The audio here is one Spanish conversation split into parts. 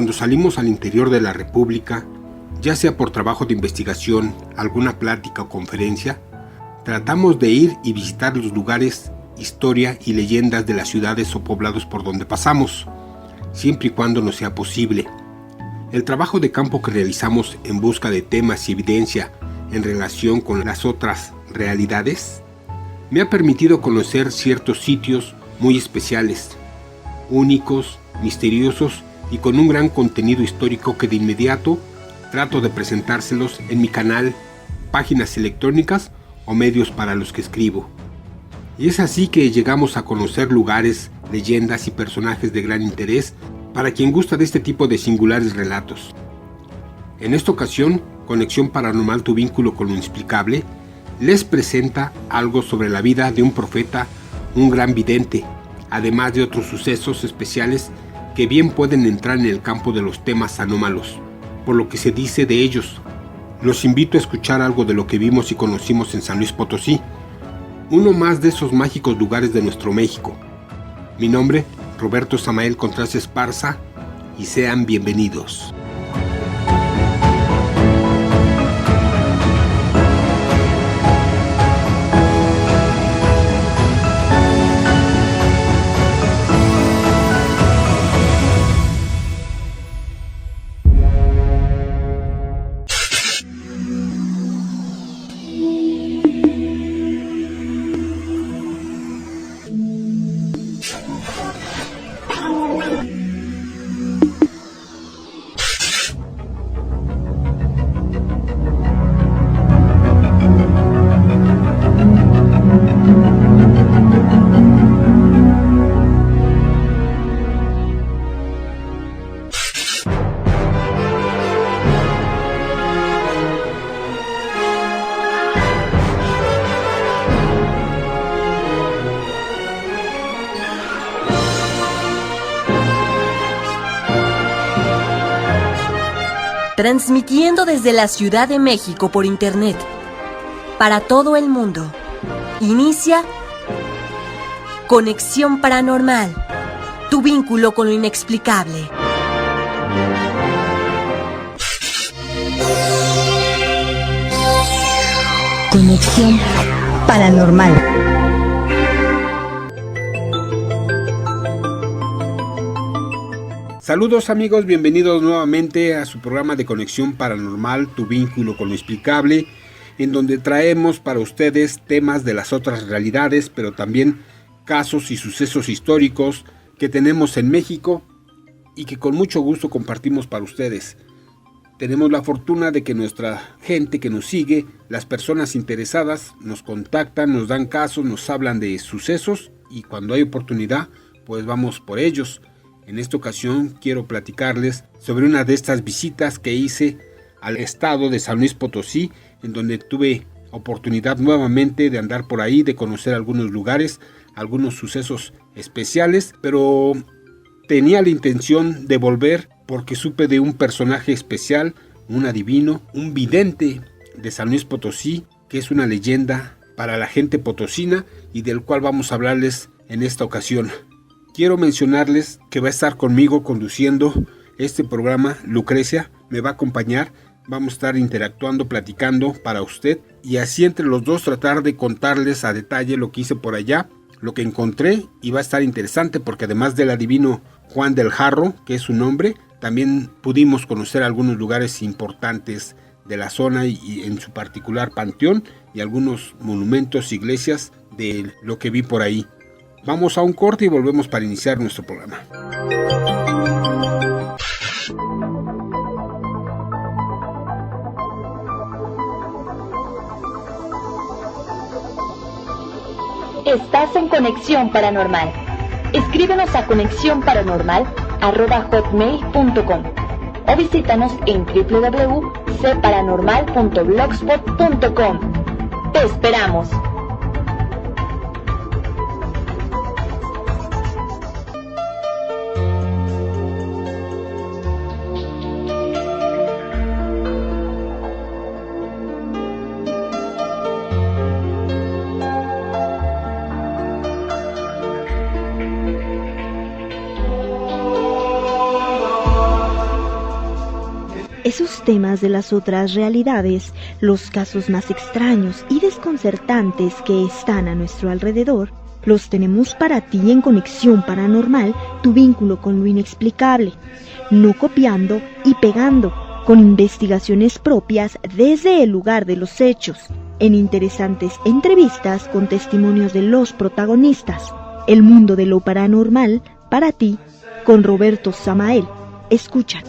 Cuando salimos al interior de la República, ya sea por trabajo de investigación, alguna plática o conferencia, tratamos de ir y visitar los lugares, historia y leyendas de las ciudades o poblados por donde pasamos, siempre y cuando nos sea posible. El trabajo de campo que realizamos en busca de temas y evidencia en relación con las otras realidades me ha permitido conocer ciertos sitios muy especiales, únicos, misteriosos y con un gran contenido histórico que de inmediato trato de presentárselos en mi canal, páginas electrónicas o medios para los que escribo. Y es así que llegamos a conocer lugares, leyendas y personajes de gran interés para quien gusta de este tipo de singulares relatos. En esta ocasión, Conexión Paranormal, tu vínculo con lo inexplicable, les presenta algo sobre la vida de un profeta, un gran vidente, además de otros sucesos especiales que bien pueden entrar en el campo de los temas anómalos, por lo que se dice de ellos. Los invito a escuchar algo de lo que vimos y conocimos en San Luis Potosí, uno más de esos mágicos lugares de nuestro México. Mi nombre, Roberto Samael Contreras Esparza, y sean bienvenidos. Transmitiendo desde la Ciudad de México por internet, para todo el mundo. Inicia Conexión Paranormal, tu vínculo con lo inexplicable. Conexión Paranormal. Saludos amigos, bienvenidos nuevamente a su programa de Conexión Paranormal, tu vínculo con lo inexplicable, en donde traemos para ustedes temas de las otras realidades, pero también casos y sucesos históricos que tenemos en México y que con mucho gusto compartimos para ustedes. Tenemos la fortuna de que nuestra gente que nos sigue, las personas interesadas, nos contactan, nos dan casos, nos hablan de sucesos y cuando hay oportunidad, pues vamos por ellos. En esta ocasión quiero platicarles sobre una de estas visitas que hice al estado de San Luis Potosí, en donde tuve oportunidad nuevamente de andar por ahí, de conocer algunos lugares, algunos sucesos especiales, pero tenía la intención de volver porque supe de un personaje especial, un adivino, un vidente de San Luis Potosí, que es una leyenda para la gente potosina y del cual vamos a hablarles en esta ocasión. Quiero mencionarles que va a estar conmigo conduciendo este programa Lucrecia, me va a acompañar, vamos a estar interactuando, platicando para usted y así entre los dos tratar de contarles a detalle lo que hice por allá, lo que encontré y va a estar interesante porque además del adivino Juan del Jarro, que es su nombre, también pudimos conocer algunos lugares importantes de la zona y en su particular panteón y algunos monumentos, iglesias de lo que vi por ahí. Vamos a un corte y volvemos para iniciar nuestro programa. Estás en Conexión Paranormal. Escríbenos a conexiónparanormal@hotmail.com o visítanos en www.cparanormal.blogspot.com. Te esperamos. Esos temas de las otras realidades, los casos más extraños y desconcertantes que están a nuestro alrededor, los tenemos para ti en Conexión Paranormal, tu vínculo con lo inexplicable, no copiando y pegando, con investigaciones propias desde el lugar de los hechos, en interesantes entrevistas con testimonios de los protagonistas. El mundo de lo paranormal, para ti, con Roberto Samael. Escucha.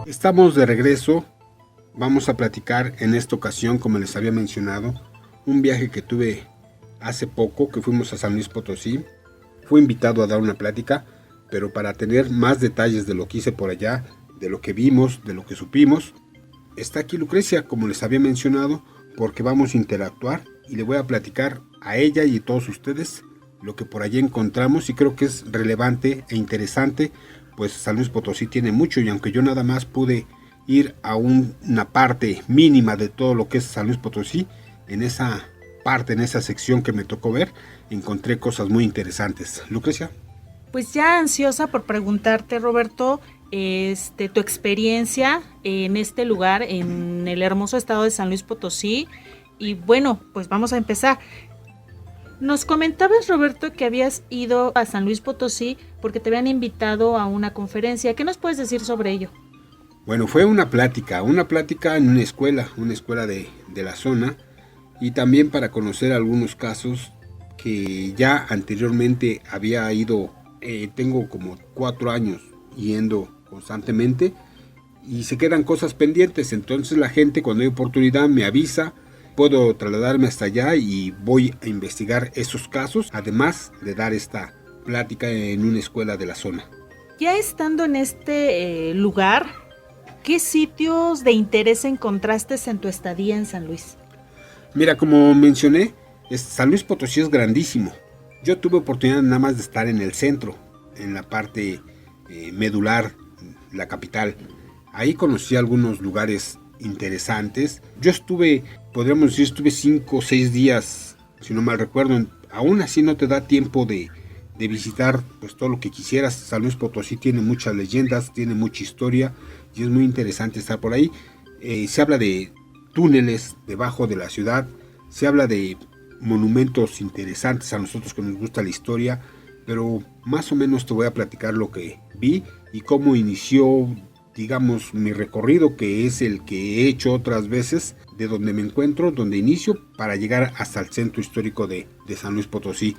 Estamos de regreso. Vamos a platicar en esta ocasión, como les había mencionado, un viaje que tuve hace poco, que fuimos a San Luis Potosí. Fui invitado a dar una plática, pero para tener más detalles de lo que hice por allá, de lo que vimos, de lo que supimos, está aquí Lucrecia, como les había mencionado, porque vamos a interactuar y le voy a platicar a ella y a todos ustedes lo que por allí encontramos, y creo que es relevante e interesante, pues San Luis Potosí tiene mucho, y aunque yo nada más pude ir a una parte mínima de todo lo que es San Luis Potosí, en esa parte, en esa sección que me tocó ver, encontré cosas muy interesantes. Lucrecia. Pues ya ansiosa por preguntarte, Roberto, tu experiencia en este lugar, en el hermoso estado de San Luis Potosí. Y bueno, pues vamos a empezar. Nos comentabas, Roberto, que habías ido a San Luis Potosí porque te habían invitado a una conferencia. ¿Qué nos puedes decir sobre ello? Bueno, fue una plática en una escuela de la zona, y también para conocer algunos casos que ya anteriormente había ido. Tengo como 4 años yendo constantemente y se quedan cosas pendientes, entonces la gente cuando hay oportunidad me avisa, puedo trasladarme hasta allá y voy a investigar esos casos, además de dar esta plática en una escuela de la zona. Ya estando en este lugar, ¿qué sitios de interés encontraste en tu estadía en San Luis? Mira, como mencioné, San Luis Potosí es grandísimo. Yo tuve oportunidad nada más de estar en el centro, en la parte medular, la capital. Ahí conocí algunos lugares interesantes. Yo podríamos decir, estuve 5 o 6 días, si no mal recuerdo. Aún así no te da tiempo de visitar pues todo lo que quisieras. San Luis Potosí tiene muchas leyendas, tiene mucha historia y es muy interesante estar por ahí. Se habla de túneles debajo de la ciudad, se habla de monumentos interesantes a nosotros que nos gusta la historia, pero más o menos te voy a platicar lo que vi y cómo inició, digamos, mi recorrido, que es el que he hecho otras veces, de donde me encuentro, donde inicio, para llegar hasta el centro histórico de San Luis Potosí.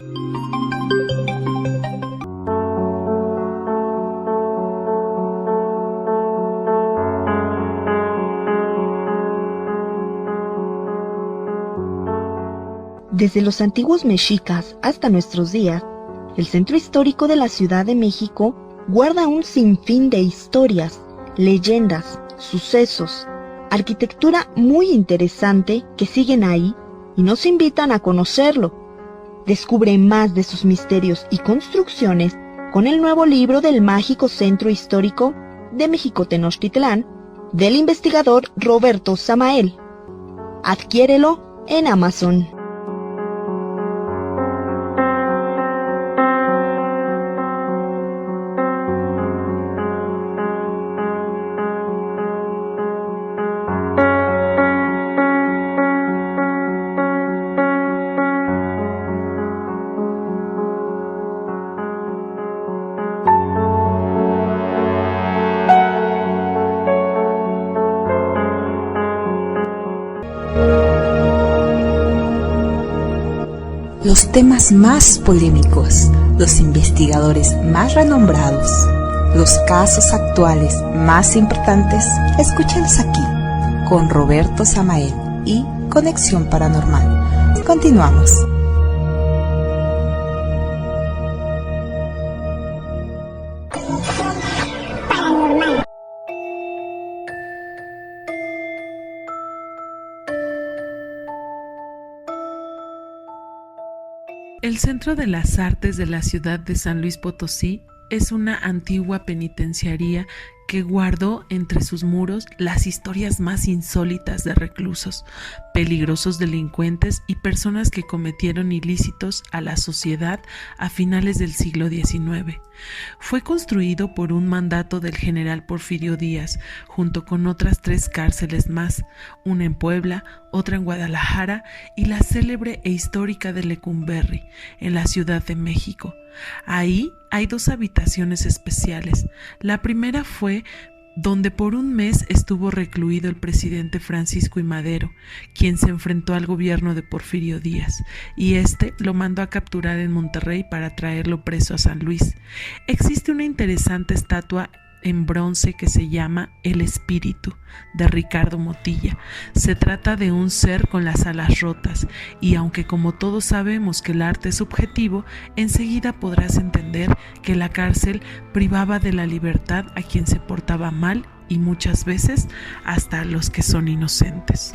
Desde los antiguos mexicas hasta nuestros días, el centro histórico de la Ciudad de México guarda un sinfín de historias, leyendas, sucesos, arquitectura muy interesante que siguen ahí y nos invitan a conocerlo. Descubre más de sus misterios y construcciones con el nuevo libro del mágico centro histórico de México Tenochtitlán, del investigador Roberto Samael. Adquiérelo en Amazon. Los temas más polémicos, los investigadores más renombrados, los casos actuales más importantes, escúchalos aquí, con Roberto Samael y Conexión Paranormal. Continuamos. El Centro de las Artes de la ciudad de San Luis Potosí es una antigua penitenciaría que guardó entre sus muros las historias más insólitas de reclusos, peligrosos delincuentes y personas que cometieron ilícitos a la sociedad a finales del siglo XIX. Fue construido por un mandato del general Porfirio Díaz, junto con otras 3 cárceles más, una en Puebla, otra en Guadalajara y la célebre e histórica de Lecumberri, en la Ciudad de México. Ahí hay 2 habitaciones especiales. La primera fue donde por un mes estuvo recluido el presidente Francisco I. Madero, quien se enfrentó al gobierno de Porfirio Díaz, y lo mandó a capturar en Monterrey para traerlo preso a San Luis. Existe una interesante estatua en bronce que se llama El Espíritu, de Ricardo Motilla. Se trata de un ser con las alas rotas, y aunque como todos sabemos que el arte es subjetivo, enseguida podrás entender que la cárcel privaba de la libertad a quien se portaba mal y muchas veces hasta a los que son inocentes.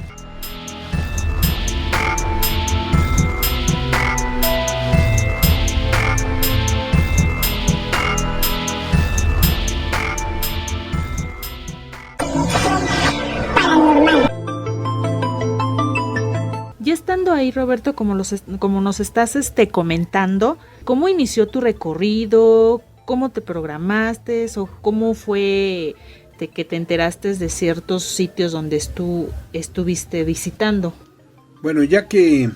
Ya estando ahí, Roberto, como nos estás comentando, ¿cómo inició tu recorrido? ¿Cómo te programaste? ¿O cómo fue de que te enteraste de ciertos sitios donde estuviste visitando? Bueno, ya que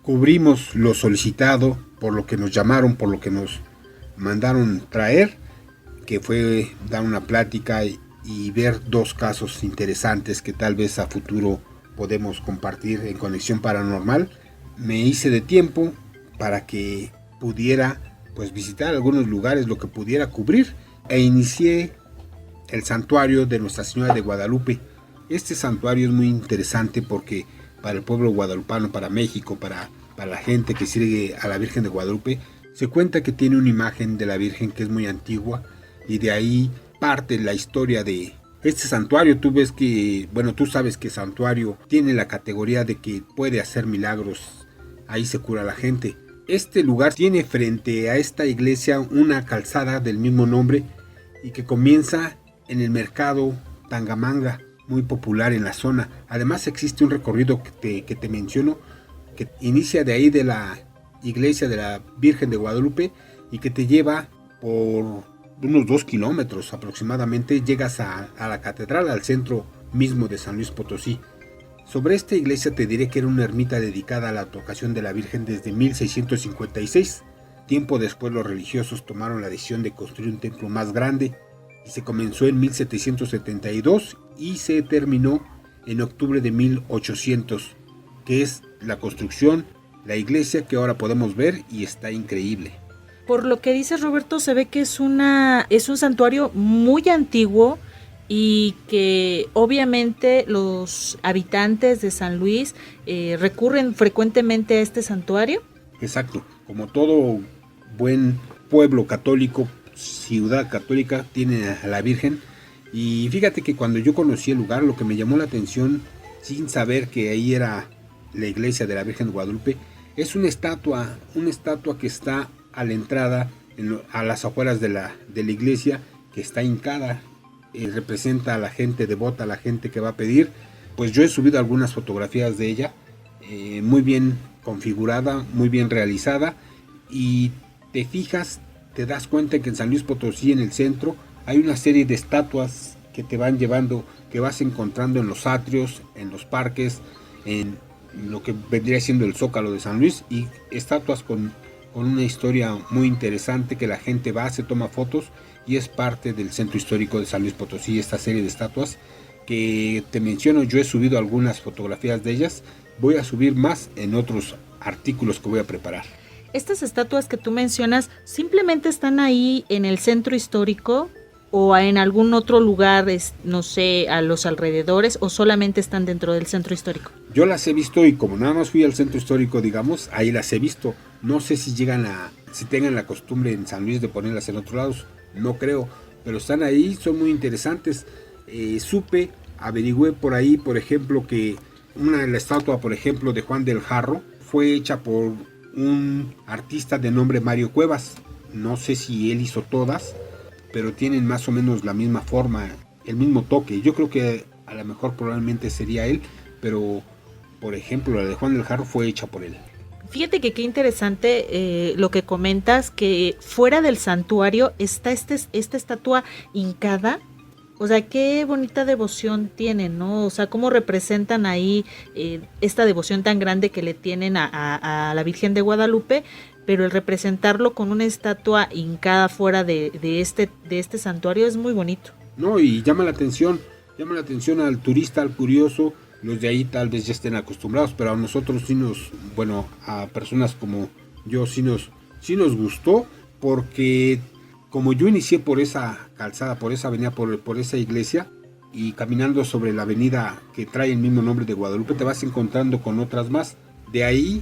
cubrimos lo solicitado, por lo que nos llamaron, por lo que nos mandaron traer, que fue dar una plática y ver 2 casos interesantes que tal vez a futuro podemos compartir en Conexión Paranormal, me hice de tiempo para que pudiera pues visitar algunos lugares, lo que pudiera cubrir, e inicié el santuario de Nuestra Señora de Guadalupe. Este santuario es muy interesante porque para el pueblo guadalupano, para México, para la gente que sigue a la Virgen de Guadalupe, se cuenta que tiene una imagen de la Virgen que es muy antigua, y de ahí parte la historia de este santuario. Tú sabes que santuario tiene la categoría de que puede hacer milagros, ahí se cura la gente. Este lugar tiene frente a esta iglesia una calzada del mismo nombre y que comienza en el mercado Tangamanga, muy popular en la zona. Además existe un recorrido que te menciono, que inicia de ahí de la iglesia de la Virgen de Guadalupe y que te lleva por unos 2 kilómetros aproximadamente, llegas a la catedral, al centro mismo de San Luis Potosí. Sobre esta iglesia te diré que era una ermita dedicada a la advocación de la Virgen desde 1656. Tiempo después los religiosos tomaron la decisión de construir un templo más grande y se comenzó en 1772 y se terminó en octubre de 1800, que es la construcción, la iglesia que ahora podemos ver y está increíble. Por lo que dices, Roberto, se ve que es un santuario muy antiguo y que obviamente los habitantes de San Luis recurren frecuentemente a este santuario. Exacto, como todo buen pueblo católico, ciudad católica, tiene a la Virgen. Y fíjate que cuando yo conocí el lugar, lo que me llamó la atención, sin saber que ahí era la iglesia de la Virgen de Guadalupe, es una estatua que está a la entrada, a las afueras de la iglesia, que está hincada, representa a la gente devota, a la gente que va a pedir. Pues yo he subido algunas fotografías de ella, muy bien configurada, muy bien realizada, y te fijas, te das cuenta que en San Luis Potosí, en el centro, hay una serie de estatuas que te van llevando, que vas encontrando en los atrios, en los parques, en lo que vendría siendo el Zócalo de San Luis, y estatuas con una historia muy interesante, que la gente va, se toma fotos, y es parte del centro histórico de San Luis Potosí, esta serie de estatuas que te menciono. Yo he subido algunas fotografías de ellas, voy a subir más en otros artículos que voy a preparar. Estas estatuas que tú mencionas, ¿simplemente están ahí en el centro histórico o en algún otro lugar, no sé, a los alrededores, o solamente están dentro del centro histórico? Yo las he visto, y como nada más fui al centro histórico, digamos, ahí las he visto. No sé si tengan la costumbre en San Luis de ponerlas en otros lados, no creo, pero están ahí, son muy interesantes. Averigüé por ahí, por ejemplo, que la estatua, por ejemplo, de Juan del Jarro fue hecha por un artista de nombre Mario Cuevas. No sé si él hizo todas, pero tienen más o menos la misma forma, el mismo toque. Yo creo que a lo mejor probablemente sería él, pero por ejemplo la de Juan del Jarro fue hecha por él. Fíjate que qué interesante lo que comentas, que fuera del santuario está esta estatua hincada. O sea, qué bonita devoción tienen, ¿no? O sea, cómo representan ahí esta devoción tan grande que le tienen a la Virgen de Guadalupe, pero el representarlo con una estatua hincada fuera de este santuario es muy bonito. No, y llama la atención al turista, al curioso. Los de ahí tal vez ya estén acostumbrados, pero a nosotros sí a personas como yo sí nos gustó, porque como yo inicié por esa calzada, por esa avenida, por esa iglesia, y caminando sobre la avenida que trae el mismo nombre de Guadalupe, te vas encontrando con otras más. De ahí,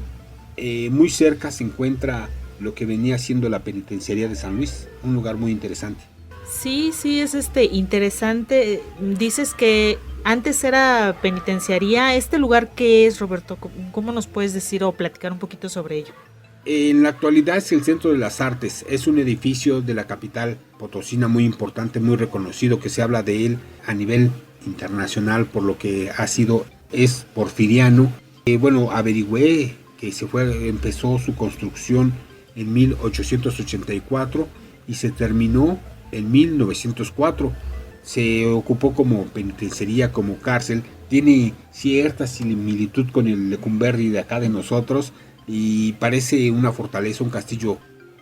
muy cerca se encuentra lo que venía siendo la penitenciaría de San Luis, un lugar muy interesante. Sí, es interesante. Dices que antes era penitenciaría. ¿Este lugar qué es, Roberto? ¿Cómo nos puedes decir o platicar un poquito sobre ello? En la actualidad es el Centro de las Artes, es un edificio de la capital potosina muy importante, muy reconocido, que se habla de él a nivel internacional por lo que es porfiriano. Averigüé que empezó su construcción en 1884 y se terminó en 1904. Se ocupó como penitenciaría, como cárcel, tiene cierta similitud con el Lecumberri de acá de nosotros, y parece una fortaleza, un castillo.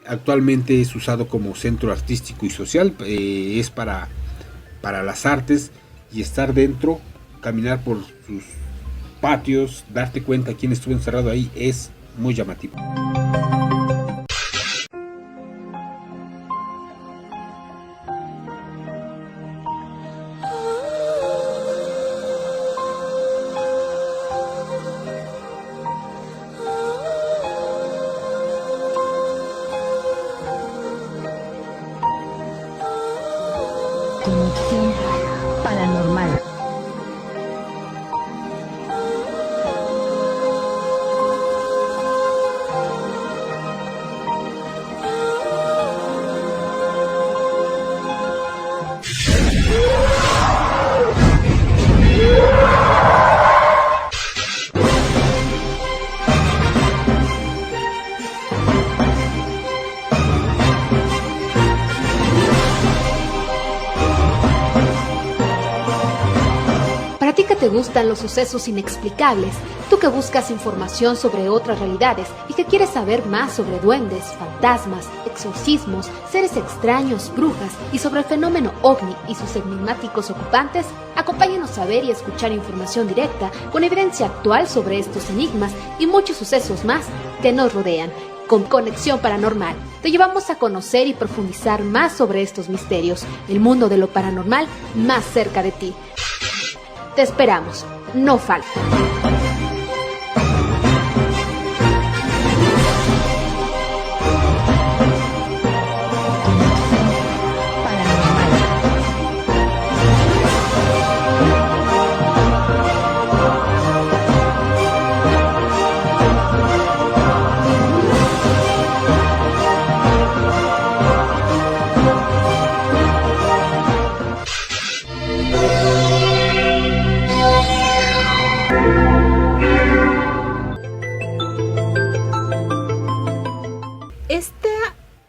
Actualmente es usado como centro artístico y social, es para las artes, y estar dentro, caminar por sus patios, darte cuenta quién estuvo encerrado ahí, es muy llamativo. Conexión paranormal. Para ti que te gustan los sucesos inexplicables, tú que buscas información sobre otras realidades y que quieres saber más sobre duendes, fantasmas, exorcismos, seres extraños, brujas y sobre el fenómeno OVNI y sus enigmáticos ocupantes, acompáñanos a ver y escuchar información directa con evidencia actual sobre estos enigmas y muchos sucesos más que nos rodean. Con Conexión Paranormal te llevamos a conocer y profundizar más sobre estos misterios, el mundo de lo paranormal más cerca de ti. Te esperamos, no falta.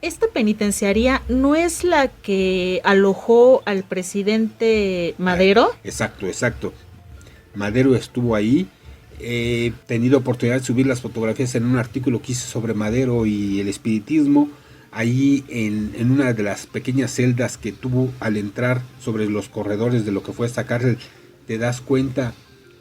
Esta penitenciaría no es la que alojó al presidente Madero. Exacto. Madero estuvo ahí. He tenido oportunidad de subir las fotografías en un artículo que hice sobre Madero y el espiritismo. Ahí en una de las pequeñas celdas que tuvo al entrar sobre los corredores de lo que fue esta cárcel, te das cuenta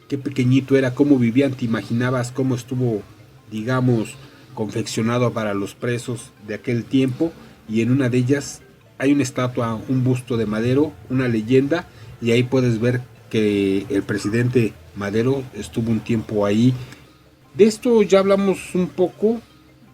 qué pequeñito era, cómo vivían, te imaginabas cómo estuvo, digamos, confeccionado para los presos de aquel tiempo. Y en una de ellas hay una estatua, un busto de Madero, una leyenda, y ahí puedes ver que el presidente Madero estuvo un tiempo ahí. De esto ya hablamos un poco,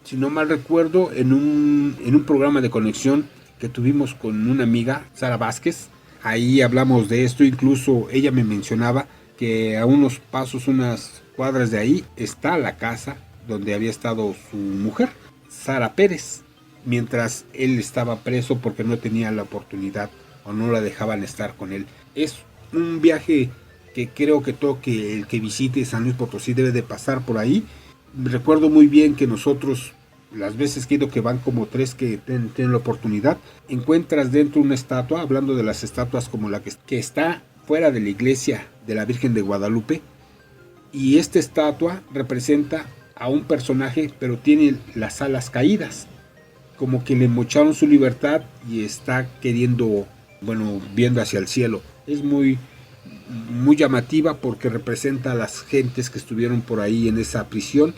si no mal recuerdo, en un programa de conexión que tuvimos con una amiga, Sara Vázquez. Ahí hablamos de esto, incluso ella me mencionaba que a unos pasos, unas cuadras de ahí, está la casa donde había estado su mujer, Sara Pérez, mientras él estaba preso porque no tenía la oportunidad o no la dejaban estar con él. Es un viaje que creo que todo el que visite San Luis Potosí debe de pasar por ahí. Recuerdo muy bien que nosotros, las veces que he ido, que van como 3 que tienen la oportunidad, encuentras dentro una estatua, hablando de las estatuas como la que está fuera de la iglesia de la Virgen de Guadalupe, y esta estatua representa a un personaje, pero tiene las alas caídas, como que le mocharon su libertad y está queriendo, viendo hacia el cielo. Es muy llamativa porque representa a las gentes que estuvieron por ahí en esa prisión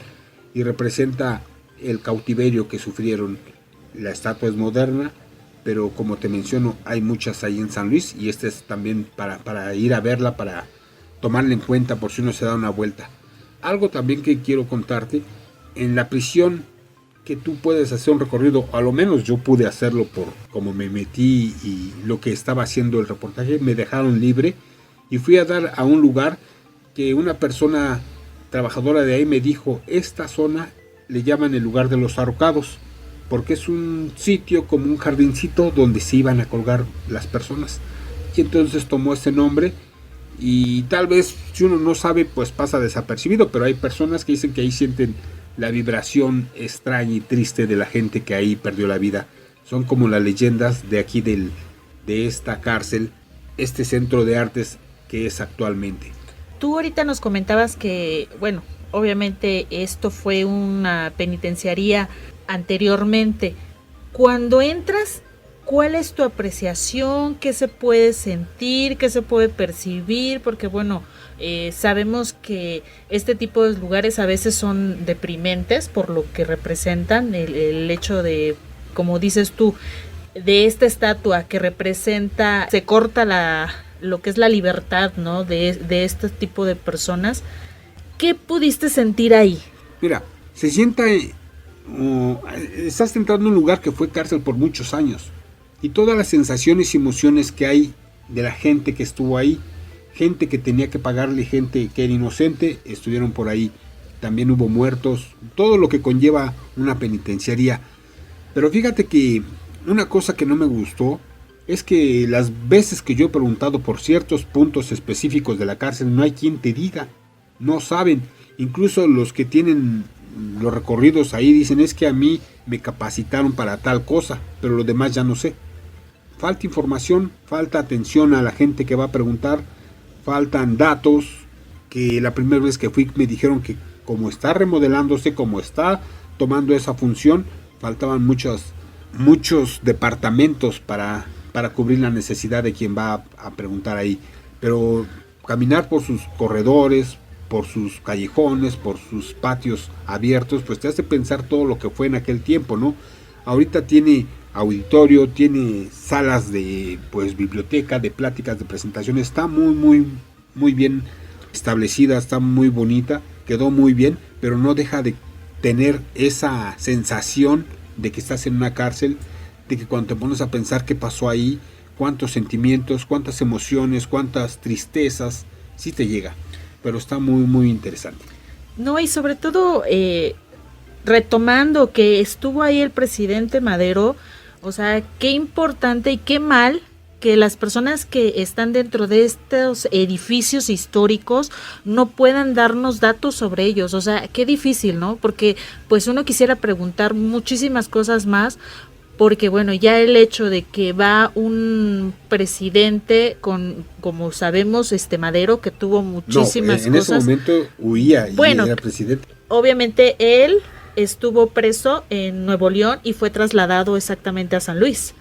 y representa el cautiverio que sufrieron. La estatua es moderna, pero como te menciono, hay muchas ahí en San Luis, y esta es también para ir a verla, para tomarla en cuenta por si uno se da una vuelta. Algo también que quiero contarte, en la prisión, que tú puedes hacer un recorrido, a lo menos yo pude hacerlo por como me metí y lo que estaba haciendo el reportaje, me dejaron libre y fui a dar a un lugar que una persona trabajadora de ahí me dijo: esta zona le llaman el lugar de los ahorcados, porque es un sitio como un jardincito donde se iban a colgar las personas, y entonces tomó ese nombre. Y tal vez si uno no sabe, pues pasa desapercibido, pero hay personas que dicen que ahí sienten la vibración extraña y triste de la gente que ahí perdió la vida. Son como las leyendas de aquí de esta cárcel, este centro de artes que es actualmente. Tú ahorita nos comentabas que, obviamente esto fue una penitenciaría anteriormente. Cuando entras, ¿cuál es tu apreciación? ¿Qué se puede sentir? ¿Qué se puede percibir? Porque sabemos que este tipo de lugares a veces son deprimentes por lo que representan, el hecho de, como dices tú, de esta estatua que representa, se corta lo que es la libertad, ¿no? de este tipo de personas. ¿Qué pudiste sentir ahí? Mira, se sienta, estás entrando en un lugar que fue cárcel por muchos años, y todas las sensaciones y emociones que hay de la gente que estuvo ahí, gente que tenía que pagarle, gente que era inocente, estuvieron por ahí. También hubo muertos, todo lo que conlleva una penitenciaría. Pero fíjate que una cosa que no me gustó es que las veces que yo he preguntado por ciertos puntos específicos de la cárcel, no hay quien te diga, no saben. Incluso los que tienen los recorridos ahí dicen: es que a mí me capacitaron para tal cosa, pero lo demás ya no sé. Falta información, falta atención a la gente que va a preguntar, faltan datos, que la primera vez que fui me dijeron que como está remodelándose, como está tomando esa función, faltaban muchos departamentos para cubrir la necesidad de quien va a preguntar ahí. Pero caminar por sus corredores, por sus callejones, por sus patios abiertos, pues te hace pensar todo lo que fue en aquel tiempo, ¿no? Ahorita tiene auditorio, tiene salas de biblioteca, de pláticas, de presentaciones, está muy bien establecida, está muy bonita, quedó muy bien, pero no deja de tener esa sensación de que estás en una cárcel, de que cuando te pones a pensar qué pasó ahí, cuántos sentimientos, cuántas emociones, cuántas tristezas, sí te llega, pero está muy interesante. No, y sobre todo retomando que estuvo ahí el presidente Madero, o sea, qué importante y qué mal que las personas que están dentro de estos edificios históricos no puedan darnos datos sobre ellos. O sea, qué difícil, ¿no? Porque pues uno quisiera preguntar muchísimas cosas más, porque ya el hecho de que va un presidente como sabemos, Madero, que tuvo muchísimas en cosas. En ese momento huía y era presidente. Obviamente él estuvo preso en Nuevo León y fue trasladado exactamente a San Luis.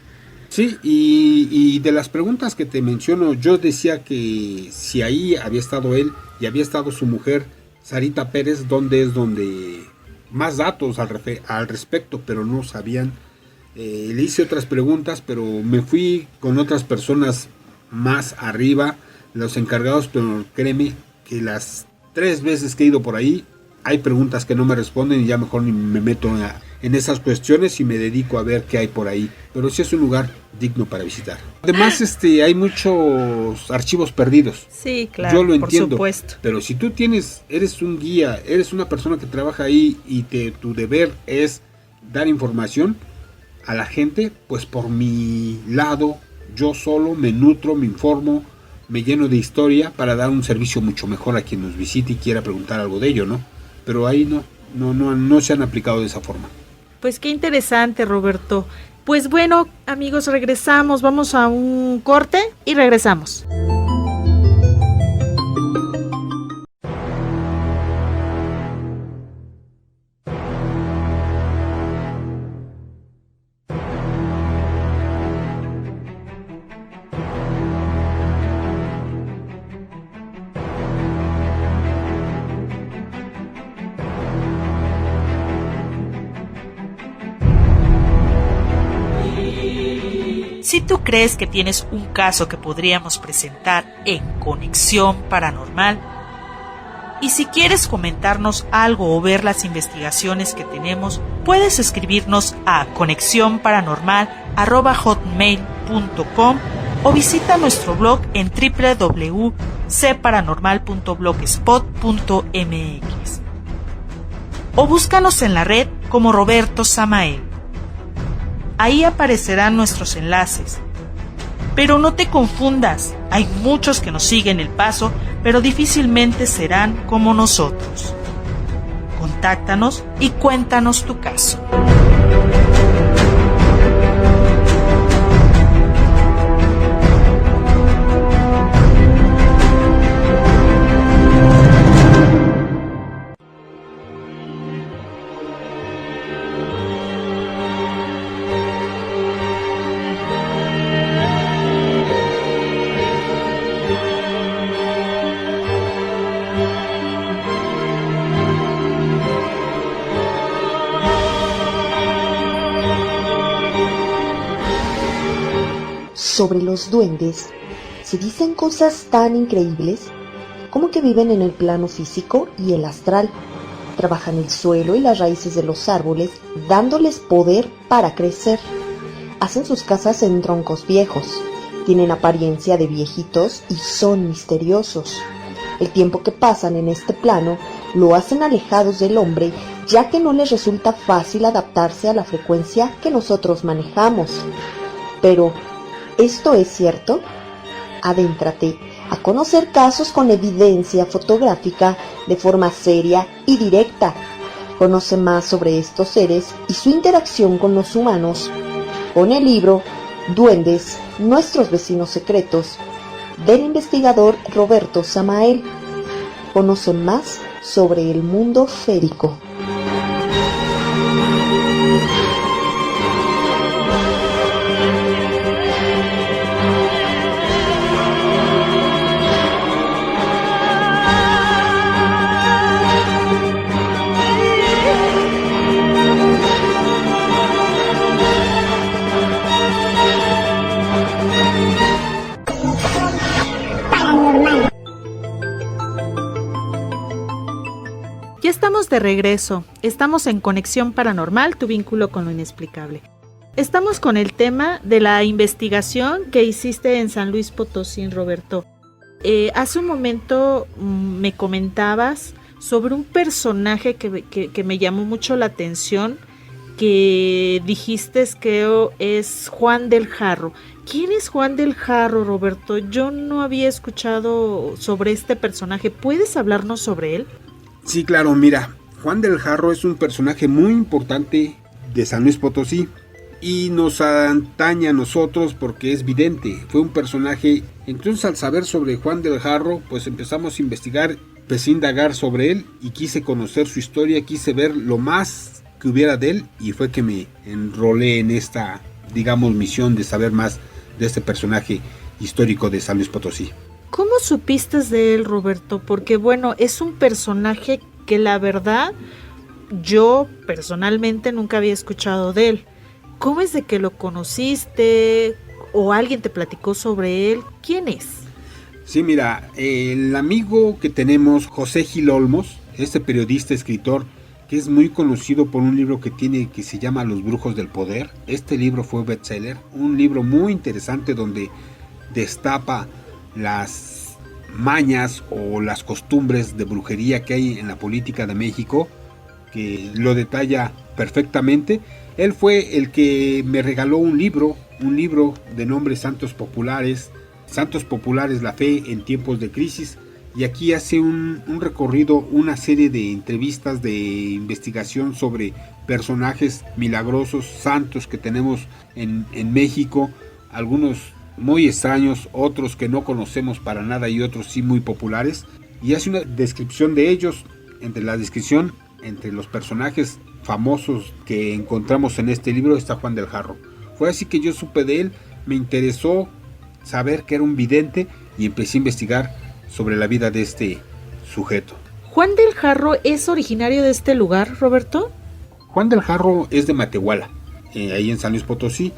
Sí, y de las preguntas que te menciono, yo decía que si ahí había estado él y había estado su mujer, Sarita Pérez, donde más datos al respecto, pero no sabían. Le hice otras preguntas, pero me fui con otras personas más arriba, los encargados, pero créeme que las 3 veces que he ido por ahí, hay preguntas que no me responden y ya mejor ni me meto en esas cuestiones y me dedico a ver qué hay por ahí. Pero sí es un lugar digno para visitar. Además, hay muchos archivos perdidos. Sí, claro, yo lo entiendo, por supuesto. Pero si tú eres un guía, eres una persona que trabaja ahí y tu deber es dar información a la gente, pues por mi lado, yo solo me nutro, me informo, me lleno de historia para dar un servicio mucho mejor a quien nos visite y quiera preguntar algo de ello, ¿no? Pero ahí no se han aplicado de esa forma. Pues qué interesante, Roberto. Pues bueno, amigos, regresamos, vamos a un corte y regresamos. Si tú crees que tienes un caso que podríamos presentar en Conexión Paranormal, y si quieres comentarnos algo o ver las investigaciones que tenemos, puedes escribirnos a conexionparanormal@hotmail.com o visita nuestro blog en www.cparanormal.blogspot.mx o búscanos en la red como Roberto Samael. Ahí aparecerán nuestros enlaces. Pero no te confundas, hay muchos que nos siguen el paso, pero difícilmente serán como nosotros. Contáctanos y cuéntanos tu caso. Sobre los duendes, se dicen cosas tan increíbles como que viven en el plano físico y el astral, trabajan el suelo y las raíces de los árboles, dándoles poder para crecer. Hacen sus casas en troncos viejos, tienen apariencia de viejitos y son misteriosos. El tiempo que pasan en este plano lo hacen alejados del hombre, ya que no les resulta fácil adaptarse a la frecuencia que nosotros manejamos. Pero, ¿esto es cierto? Adéntrate a conocer casos con evidencia fotográfica de forma seria y directa. Conoce más sobre estos seres y su interacción con los humanos con el libro Duendes, nuestros vecinos secretos, del investigador Roberto Samael. Conoce más sobre el mundo férico. Ya estamos de regreso, estamos en Conexión Paranormal, tu vínculo con lo inexplicable. Estamos con el tema de la investigación que hiciste en San Luis Potosí, Roberto. Hace un momento me comentabas sobre un personaje que me llamó mucho la atención, que dijiste que es Juan del Jarro. ¿Quién es Juan del Jarro, Roberto? Yo no había escuchado sobre este personaje. ¿Puedes hablarnos sobre él? Sí, claro, mira, Juan del Jarro es un personaje muy importante de San Luis Potosí y nos atañe a nosotros porque es vidente, fue un personaje. Entonces, al saber sobre Juan del Jarro, pues empezamos a investigar, empecé a indagar sobre él y quise conocer su historia, quise ver lo más que hubiera de él y fue que me enrolé en esta, digamos, misión de saber más de este personaje histórico de San Luis Potosí. ¿Cómo supiste de él, Roberto? Porque bueno, es un personaje que la verdad yo personalmente nunca había escuchado de él. ¿Cómo es de que lo conociste o alguien te platicó sobre él? ¿Quién es? Sí, mira, el amigo que tenemos, José Gil Olmos, este periodista, escritor, que es muy conocido por un libro que tiene que se llama Los Brujos del Poder. Este libro fue bestseller, un libro muy interesante donde destapa las mañas o las costumbres de brujería que hay en la política de México, que lo detalla perfectamente. Él fue el que me regaló un libro de nombre Santos Populares, la fe en tiempos de crisis, y aquí hace un recorrido, una serie de entrevistas de investigación sobre personajes milagrosos, santos que tenemos en México, algunos muy extraños, otros que no conocemos para nada y otros sí muy populares, y hace una descripción de ellos. Entre los personajes famosos que encontramos en este libro está Juan del Jarro. Fue así que yo supe de él, me interesó saber que era un vidente y empecé a investigar sobre la vida de este sujeto. ¿Juan del Jarro es originario de este lugar, Roberto? Juan del Jarro es de Matehuala, ahí en San Luis Potosí.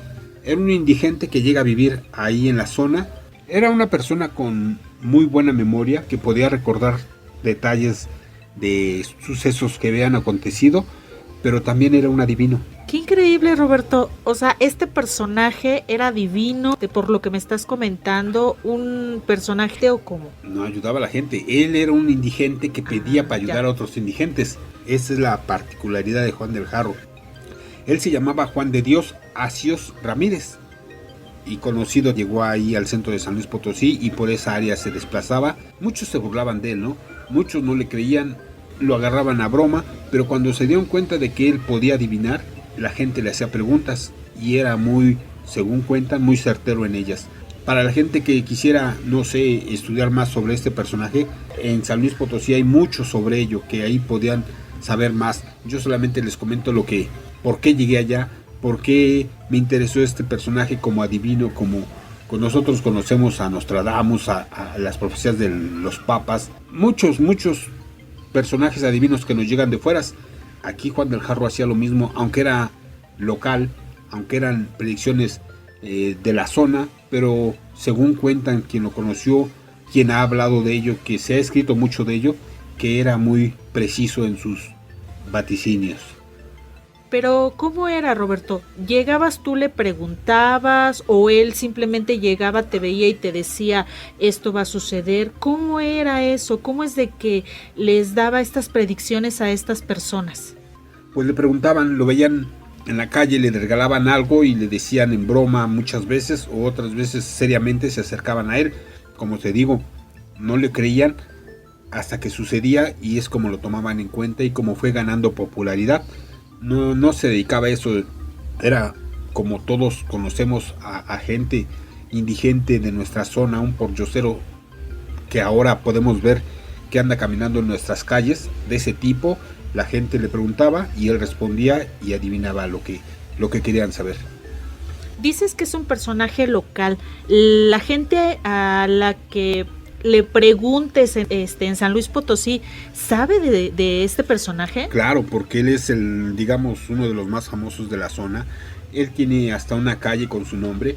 Era un indigente que llega a vivir ahí en la zona. Era una persona con muy buena memoria, que podía recordar detalles de sucesos que habían acontecido, pero también era un adivino. Qué increíble, Roberto. O sea, este personaje era divino, por lo que me estás comentando, un personaje o cómo. No ayudaba a la gente. Él era un indigente que pedía para ayudar a otros indigentes. Esa es la particularidad de Juan del Jarro. Él se llamaba Juan de Dios Asios Ramírez, y conocido, llegó ahí al centro de San Luis Potosí y por esa área se desplazaba. Muchos se burlaban de él, ¿no? Muchos no le creían, lo agarraban a broma, pero cuando se dieron cuenta de que él podía adivinar, la gente le hacía preguntas y era muy, según cuentan, muy certero en ellas. Para la gente que quisiera, no sé, estudiar más sobre este personaje, en San Luis Potosí hay mucho sobre ello, que ahí podían saber más. Yo solamente les comento por qué llegué allá, por qué me interesó este personaje como adivino, como nosotros conocemos a Nostradamus, a las profecías de los papas, muchos personajes adivinos que nos llegan de fuera. Aquí Juan del Jarro hacía lo mismo, aunque era local, aunque eran predicciones de la zona, pero según cuentan quien lo conoció, quien ha hablado de ello, que se ha escrito mucho de ello, que era muy preciso en sus vaticinios. Pero, ¿cómo era, Roberto? ¿Llegabas tú, le preguntabas, o él simplemente llegaba, te veía y te decía, esto va a suceder? ¿Cómo era eso? ¿Cómo es de que les daba estas predicciones a estas personas? Pues le preguntaban, lo veían en la calle, le regalaban algo y le decían en broma muchas veces, o otras veces seriamente se acercaban a él. Como te digo, no le creían hasta que sucedía, y es como lo tomaban en cuenta y como fue ganando popularidad. No se dedicaba a eso, era como todos conocemos a gente indigente de nuestra zona, un pordiosero que ahora podemos ver que anda caminando en nuestras calles, de ese tipo. La gente le preguntaba y él respondía y adivinaba lo que querían saber. Dices que es un personaje local. La gente a la que le preguntes en San Luis Potosí, ¿sabe de este personaje? Claro, porque él es uno de los más famosos de la zona. Él tiene hasta una calle con su nombre.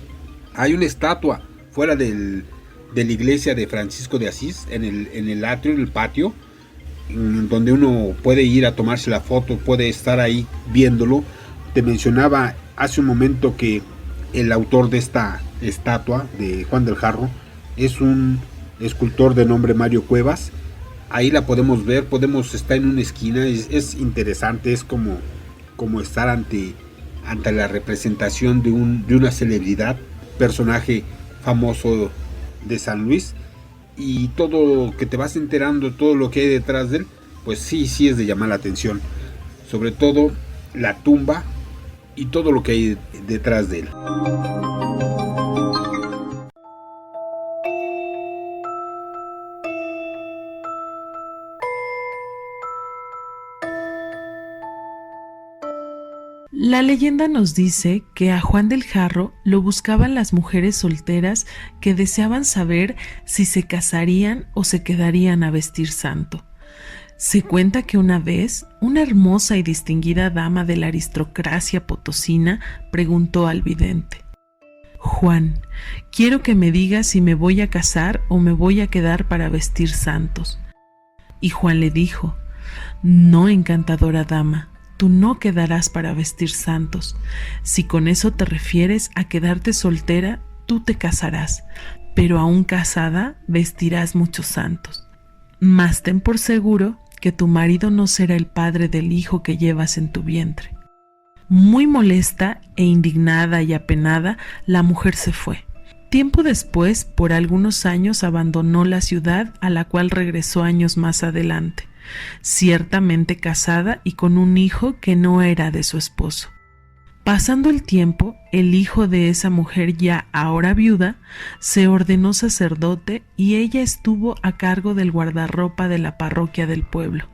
Hay una estatua fuera de la iglesia de Francisco de Asís, en el atrio, en el patio, donde uno puede ir a tomarse la foto, puede estar ahí viéndolo. Te mencionaba hace un momento que el autor de esta estatua de Juan del Jarro es un escultor de nombre Mario Cuevas. Ahí la podemos ver, estar en una esquina, es interesante, es como estar ante la representación de una celebridad, personaje famoso de San Luis, y todo lo que te vas enterando, todo lo que hay detrás de él, pues sí es de llamar la atención, sobre todo la tumba y todo lo que hay detrás de él. La leyenda nos dice que a Juan del Jarro lo buscaban las mujeres solteras que deseaban saber si se casarían o se quedarían a vestir santo. Se cuenta que una vez, una hermosa y distinguida dama de la aristocracia potosina preguntó al vidente: Juan, quiero que me digas si me voy a casar o me voy a quedar para vestir santos. Y Juan le dijo: No, encantadora dama, tú no quedarás para vestir santos. Si con eso te refieres a quedarte soltera, tú te casarás, pero aún casada vestirás muchos santos. Mas ten por seguro que tu marido no será el padre del hijo que llevas en tu vientre. Muy molesta e indignada y apenada, la mujer se fue. Tiempo después, por algunos años, abandonó la ciudad, a la cual regresó años más adelante, ciertamente casada y con un hijo que no era de su esposo. Pasando el tiempo, el hijo de esa mujer, ya ahora viuda, se ordenó sacerdote y ella estuvo a cargo del guardarropa de la parroquia del pueblo,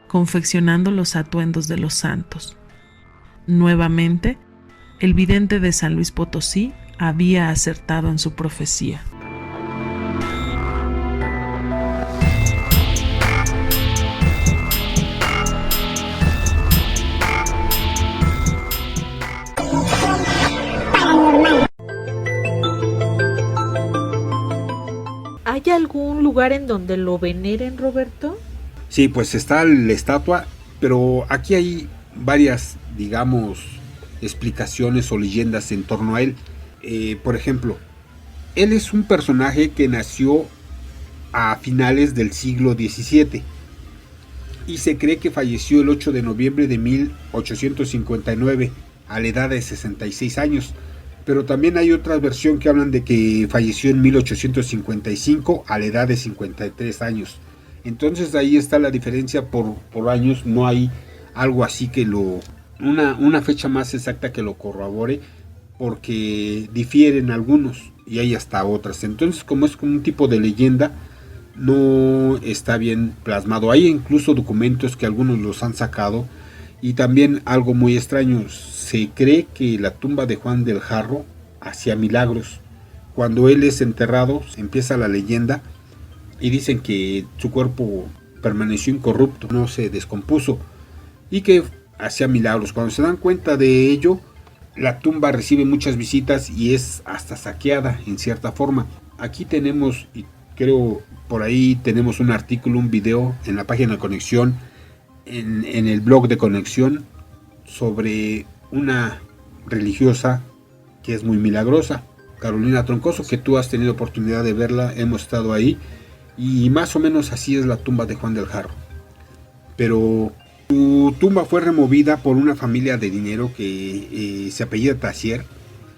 confeccionando los atuendos de los santos. Nuevamente, el vidente de San Luis Potosí había acertado en su profecía. ¿Hay algún lugar en donde lo veneren, Roberto? Sí, pues está la estatua, pero aquí hay varias, digamos, explicaciones o leyendas en torno a él. Por ejemplo, él es un personaje que nació a finales del siglo XVII y se cree que falleció el 8 de noviembre de 1859 a la edad de 66 años. Pero también hay otra versión que hablan de que falleció en 1855 a la edad de 53 años. Entonces ahí está la diferencia por años, no hay algo así que una fecha más exacta que lo corrobore, porque difieren algunos y hay hasta otras. Entonces, como es como un tipo de leyenda, no está bien plasmado. Hay incluso documentos que algunos los han sacado. Y también algo muy extraño, se cree que la tumba de Juan del Jarro hacía milagros. Cuando él es enterrado, empieza la leyenda y dicen que su cuerpo permaneció incorrupto, no se descompuso y que hacía milagros. Cuando se dan cuenta de ello, la tumba recibe muchas visitas y es hasta saqueada en cierta forma. Aquí tenemos, y creo por ahí tenemos un artículo, un video en la página de Conexión, en el blog de Conexión, sobre una religiosa que es muy milagrosa, Carolina Troncoso, que tú has tenido oportunidad de verla, hemos estado ahí, y más o menos así es la tumba de Juan del Jarro. Pero su tumba fue removida por una familia de dinero que se apellida Tassier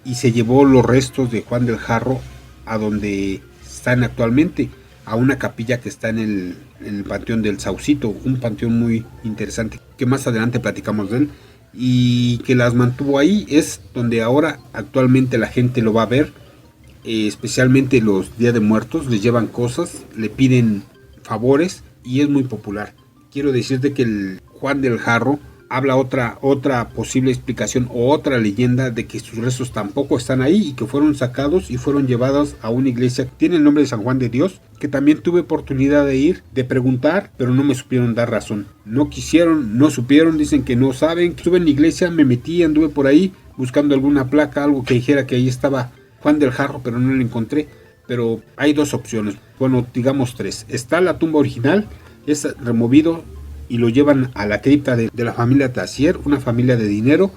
y se llevó los restos de Juan del Jarro a donde están actualmente, a una capilla que está en el Panteón del Saucito, un panteón muy interesante que más adelante platicamos de él, y que las mantuvo ahí. Es donde ahora actualmente la gente lo va a ver, especialmente los Días de Muertos, les llevan cosas, le piden favores y es muy popular. Quiero decirte que el Juan del Jarro habla otra posible explicación o otra leyenda de que sus restos tampoco están ahí y que fueron sacados y fueron llevados a una iglesia que tiene el nombre de San Juan de Dios, que también tuve oportunidad de ir, de preguntar, pero no me supieron dar razón. No quisieron, no supieron, dicen que no saben. Estuve en la iglesia, me metí, anduve por ahí buscando alguna placa, algo que dijera que ahí estaba Juan del Jarro, pero no lo encontré. Pero hay dos opciones, bueno, digamos tres. Está la tumba original, es removido y lo llevan a la cripta de la familia Tassier, una familia de dinero.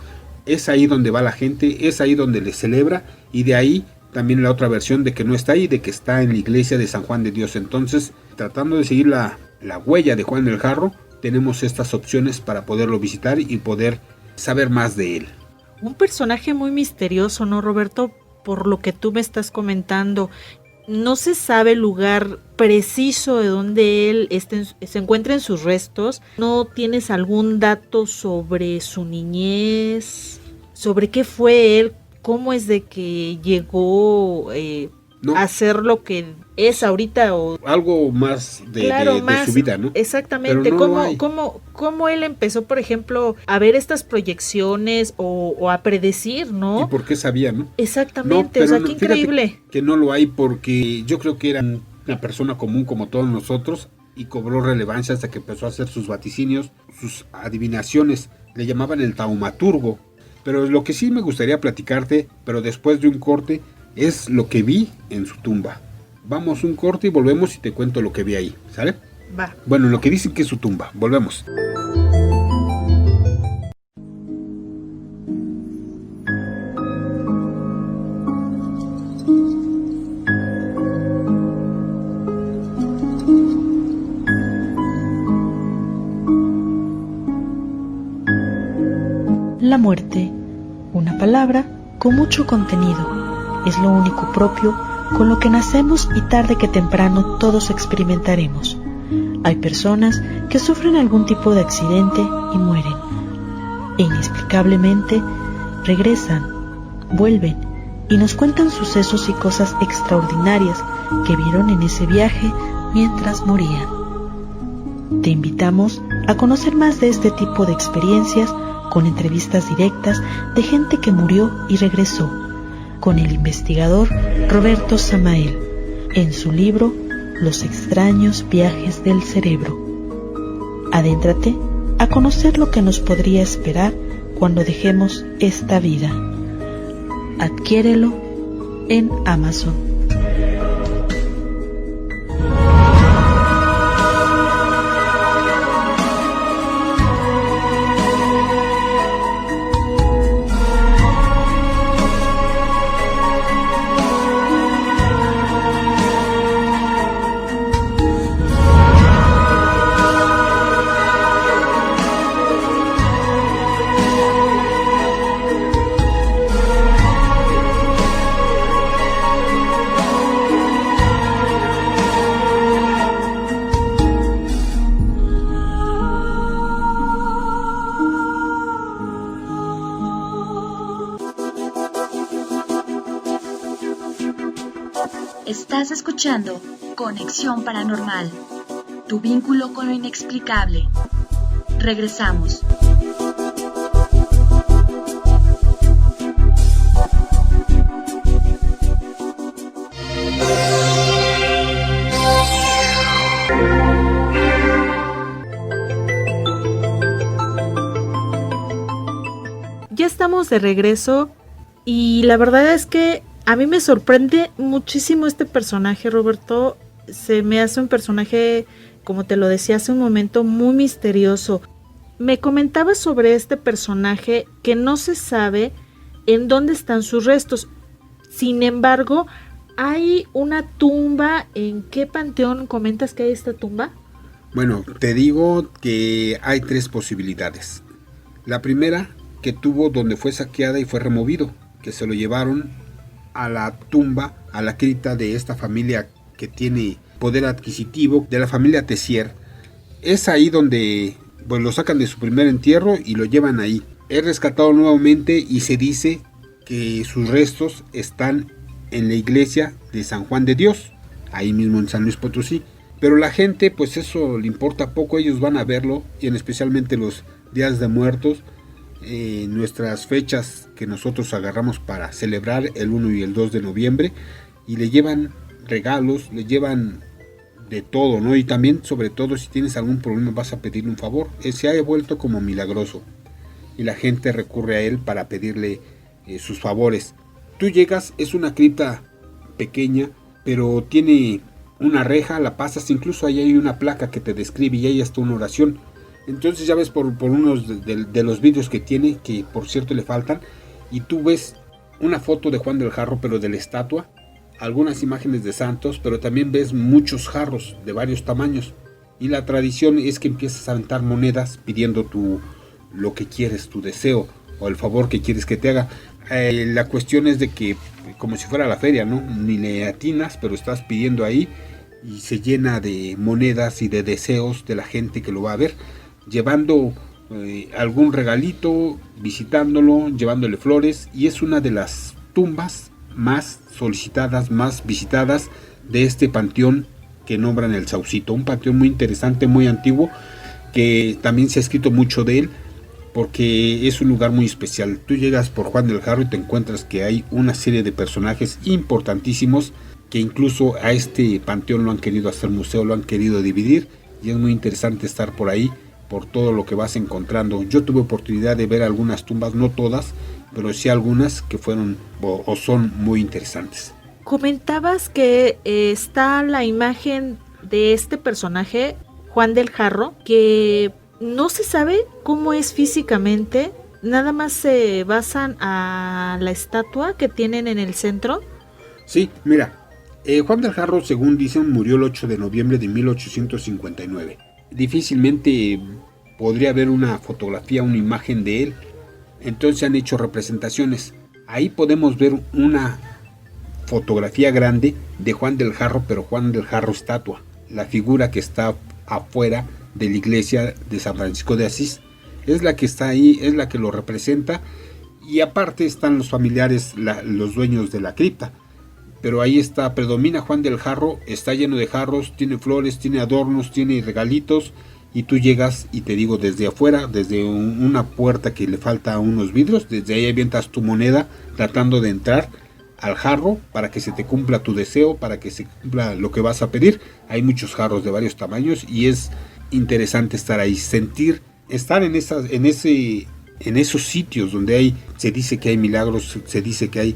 Es ahí donde va la gente, es ahí donde le celebra, y de ahí también la otra versión de que no está ahí, de que está en la iglesia de San Juan de Dios. Entonces, tratando de seguir la huella de Juan del Jarro, tenemos estas opciones para poderlo visitar y poder saber más de él. Un personaje muy misterioso, ¿no, Roberto? Por lo que tú me estás comentando. No se sabe el lugar preciso de donde él se encuentren sus restos. ¿No tienes algún dato sobre su niñez? ¿Sobre qué fue él? ¿Cómo es de que llegó No. a ser lo que es ahorita? O Algo más de su vida, ¿no? Exactamente. Pero no hay. ¿Cómo él empezó, por ejemplo, a ver estas proyecciones o a predecir, ¿no? ¿Y por qué sabía, no? Exactamente, No, o sea, pero qué fíjate increíble. que no lo hay, porque yo creo que era una persona común como todos nosotros y cobró relevancia hasta que empezó a hacer sus vaticinios, sus adivinaciones. Le llamaban el taumaturgo. Pero lo que sí me gustaría platicarte, pero después de un corte, es lo que vi en su tumba. Vamos un corte y volvemos y te cuento lo que vi ahí, ¿sale? Va. Bueno, lo que dicen que es su tumba. Volvemos. La muerte, una palabra con mucho contenido, es lo único propio con lo que nacemos y tarde que temprano todos experimentaremos. Hay personas que sufren algún tipo de accidente y mueren, e inexplicablemente regresan, vuelven y nos cuentan sucesos y cosas extraordinarias que vieron en ese viaje mientras morían. Te invitamos a conocer más de este tipo de experiencias con entrevistas directas de gente que murió y regresó, con el investigador Roberto Samael, en su libro Los extraños viajes del cerebro. Adéntrate a conocer lo que nos podría esperar cuando dejemos esta vida. Adquiérelo en Amazon. Estás escuchando Conexión Paranormal, tu vínculo con lo inexplicable. Regresamos. Ya estamos de regreso y la verdad es que a mí me sorprende muchísimo este personaje, Roberto. Se me hace un personaje, como te lo decía hace un momento, muy misterioso. Me comentabas sobre este personaje que no se sabe en dónde están sus restos. Sin embargo, hay una tumba. ¿En qué panteón comentas que hay esta tumba? Bueno, te digo que hay 3 posibilidades. La primera, que tuvo donde fue saqueada y fue removido, que se lo llevaron a la tumba, a la cripta de esta familia que tiene poder adquisitivo, de la familia Tessier. Es ahí donde pues lo sacan de su primer entierro y lo llevan ahí. Es rescatado nuevamente y se dice que sus restos están en la iglesia de San Juan de Dios, ahí mismo en San Luis Potosí. Pero la gente, pues eso le importa poco, ellos van a verlo, y en especialmente los días de muertos, nuestras fechas que nosotros agarramos para celebrar el 1 y el 2 de noviembre, y le llevan regalos, le llevan de todo, ¿no? Y también, sobre todo, si tienes algún problema vas a pedirle un favor. Él se ha vuelto como milagroso y la gente recurre a él para pedirle sus favores. Tú llegas, es una cripta pequeña, pero tiene una reja, la pasas, incluso ahí hay una placa que te describe y ahí está una oración. Entonces ya ves por unos de los vídeos que tiene, que por cierto le faltan, y tú ves una foto de Juan del Jarro, pero de la estatua, algunas imágenes de santos, pero también ves muchos jarros de varios tamaños. Y la tradición es que empiezas a aventar monedas pidiendo lo que quieres, tu deseo o el favor que quieres que te haga. La cuestión es de que, como si fuera la feria, ¿no? Ni le atinas, pero estás pidiendo ahí y se llena de monedas y de deseos de la gente que lo va a ver, llevando algún regalito, visitándolo, llevándole flores, y es una de las tumbas más solicitadas, más visitadas de este panteón que nombran el Saucito, un panteón muy interesante, muy antiguo, que también se ha escrito mucho de él, porque es un lugar muy especial. Tú llegas por Juan del Jarro y te encuentras que hay una serie de personajes importantísimos que incluso a este panteón lo han querido hacer museo, lo han querido dividir, y es muy interesante estar por ahí, por todo lo que vas encontrando. Yo tuve oportunidad de ver algunas tumbas, no todas, pero sí algunas que fueron o son muy interesantes. Comentabas que está la imagen de este personaje, Juan del Jarro, que no se sabe cómo es físicamente, nada más se basan a la estatua que tienen en el centro. Sí, mira, Juan del Jarro, según dicen, murió el 8 de noviembre de 1859. Difícilmente podría haber una fotografía, una imagen de él. Entonces han hecho representaciones. Ahí podemos ver una fotografía grande de Juan del Jarro, pero Juan del Jarro estatua. La figura que está afuera de la iglesia de San Francisco de Asís. Es la que está ahí, es la que lo representa. Y aparte están los familiares, los dueños de la cripta. Pero ahí está, predomina Juan del Jarro, está lleno de jarros, tiene flores, tiene adornos, tiene regalitos, y tú llegas y te digo, desde afuera, desde una puerta que le falta unos vidrios, desde ahí avientas tu moneda tratando de entrar al jarro para que se te cumpla tu deseo, para que se cumpla lo que vas a pedir. Hay muchos jarros de varios tamaños y es interesante estar ahí, estar en esos sitios donde se dice que hay milagros, se dice que hay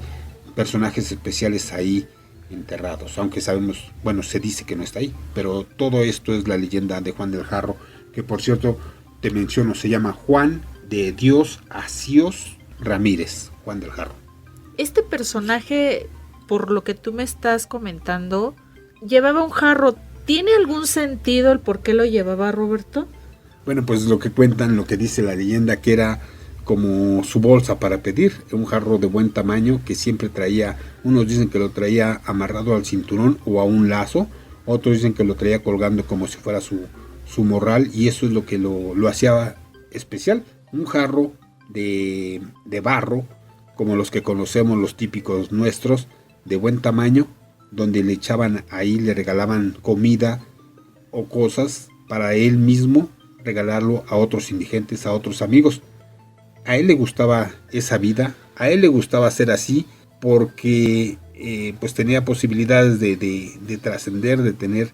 personajes especiales ahí enterrados, aunque sabemos, bueno, se dice que no está ahí, pero todo esto es la leyenda de Juan del Jarro, que por cierto, te menciono, se llama Juan de Dios Asíos Ramírez, Juan del Jarro. Este personaje, por lo que tú me estás comentando, llevaba un jarro. ¿Tiene algún sentido el por qué lo llevaba, Roberto? Bueno, pues lo que cuentan, lo que dice la leyenda, que era como su bolsa para pedir, un jarro de buen tamaño que siempre traía, unos dicen que lo traía amarrado al cinturón o a un lazo, otros dicen que lo traía colgando como si fuera su morral, y eso es lo que lo hacía especial. Un jarro de barro, como los que conocemos, los típicos nuestros, de buen tamaño, donde le echaban ahí, le regalaban comida o cosas para él mismo regalarlo a otros indigentes, a otros amigos. A él le gustaba esa vida, a él le gustaba ser así, porque pues tenía posibilidades de trascender, de tener,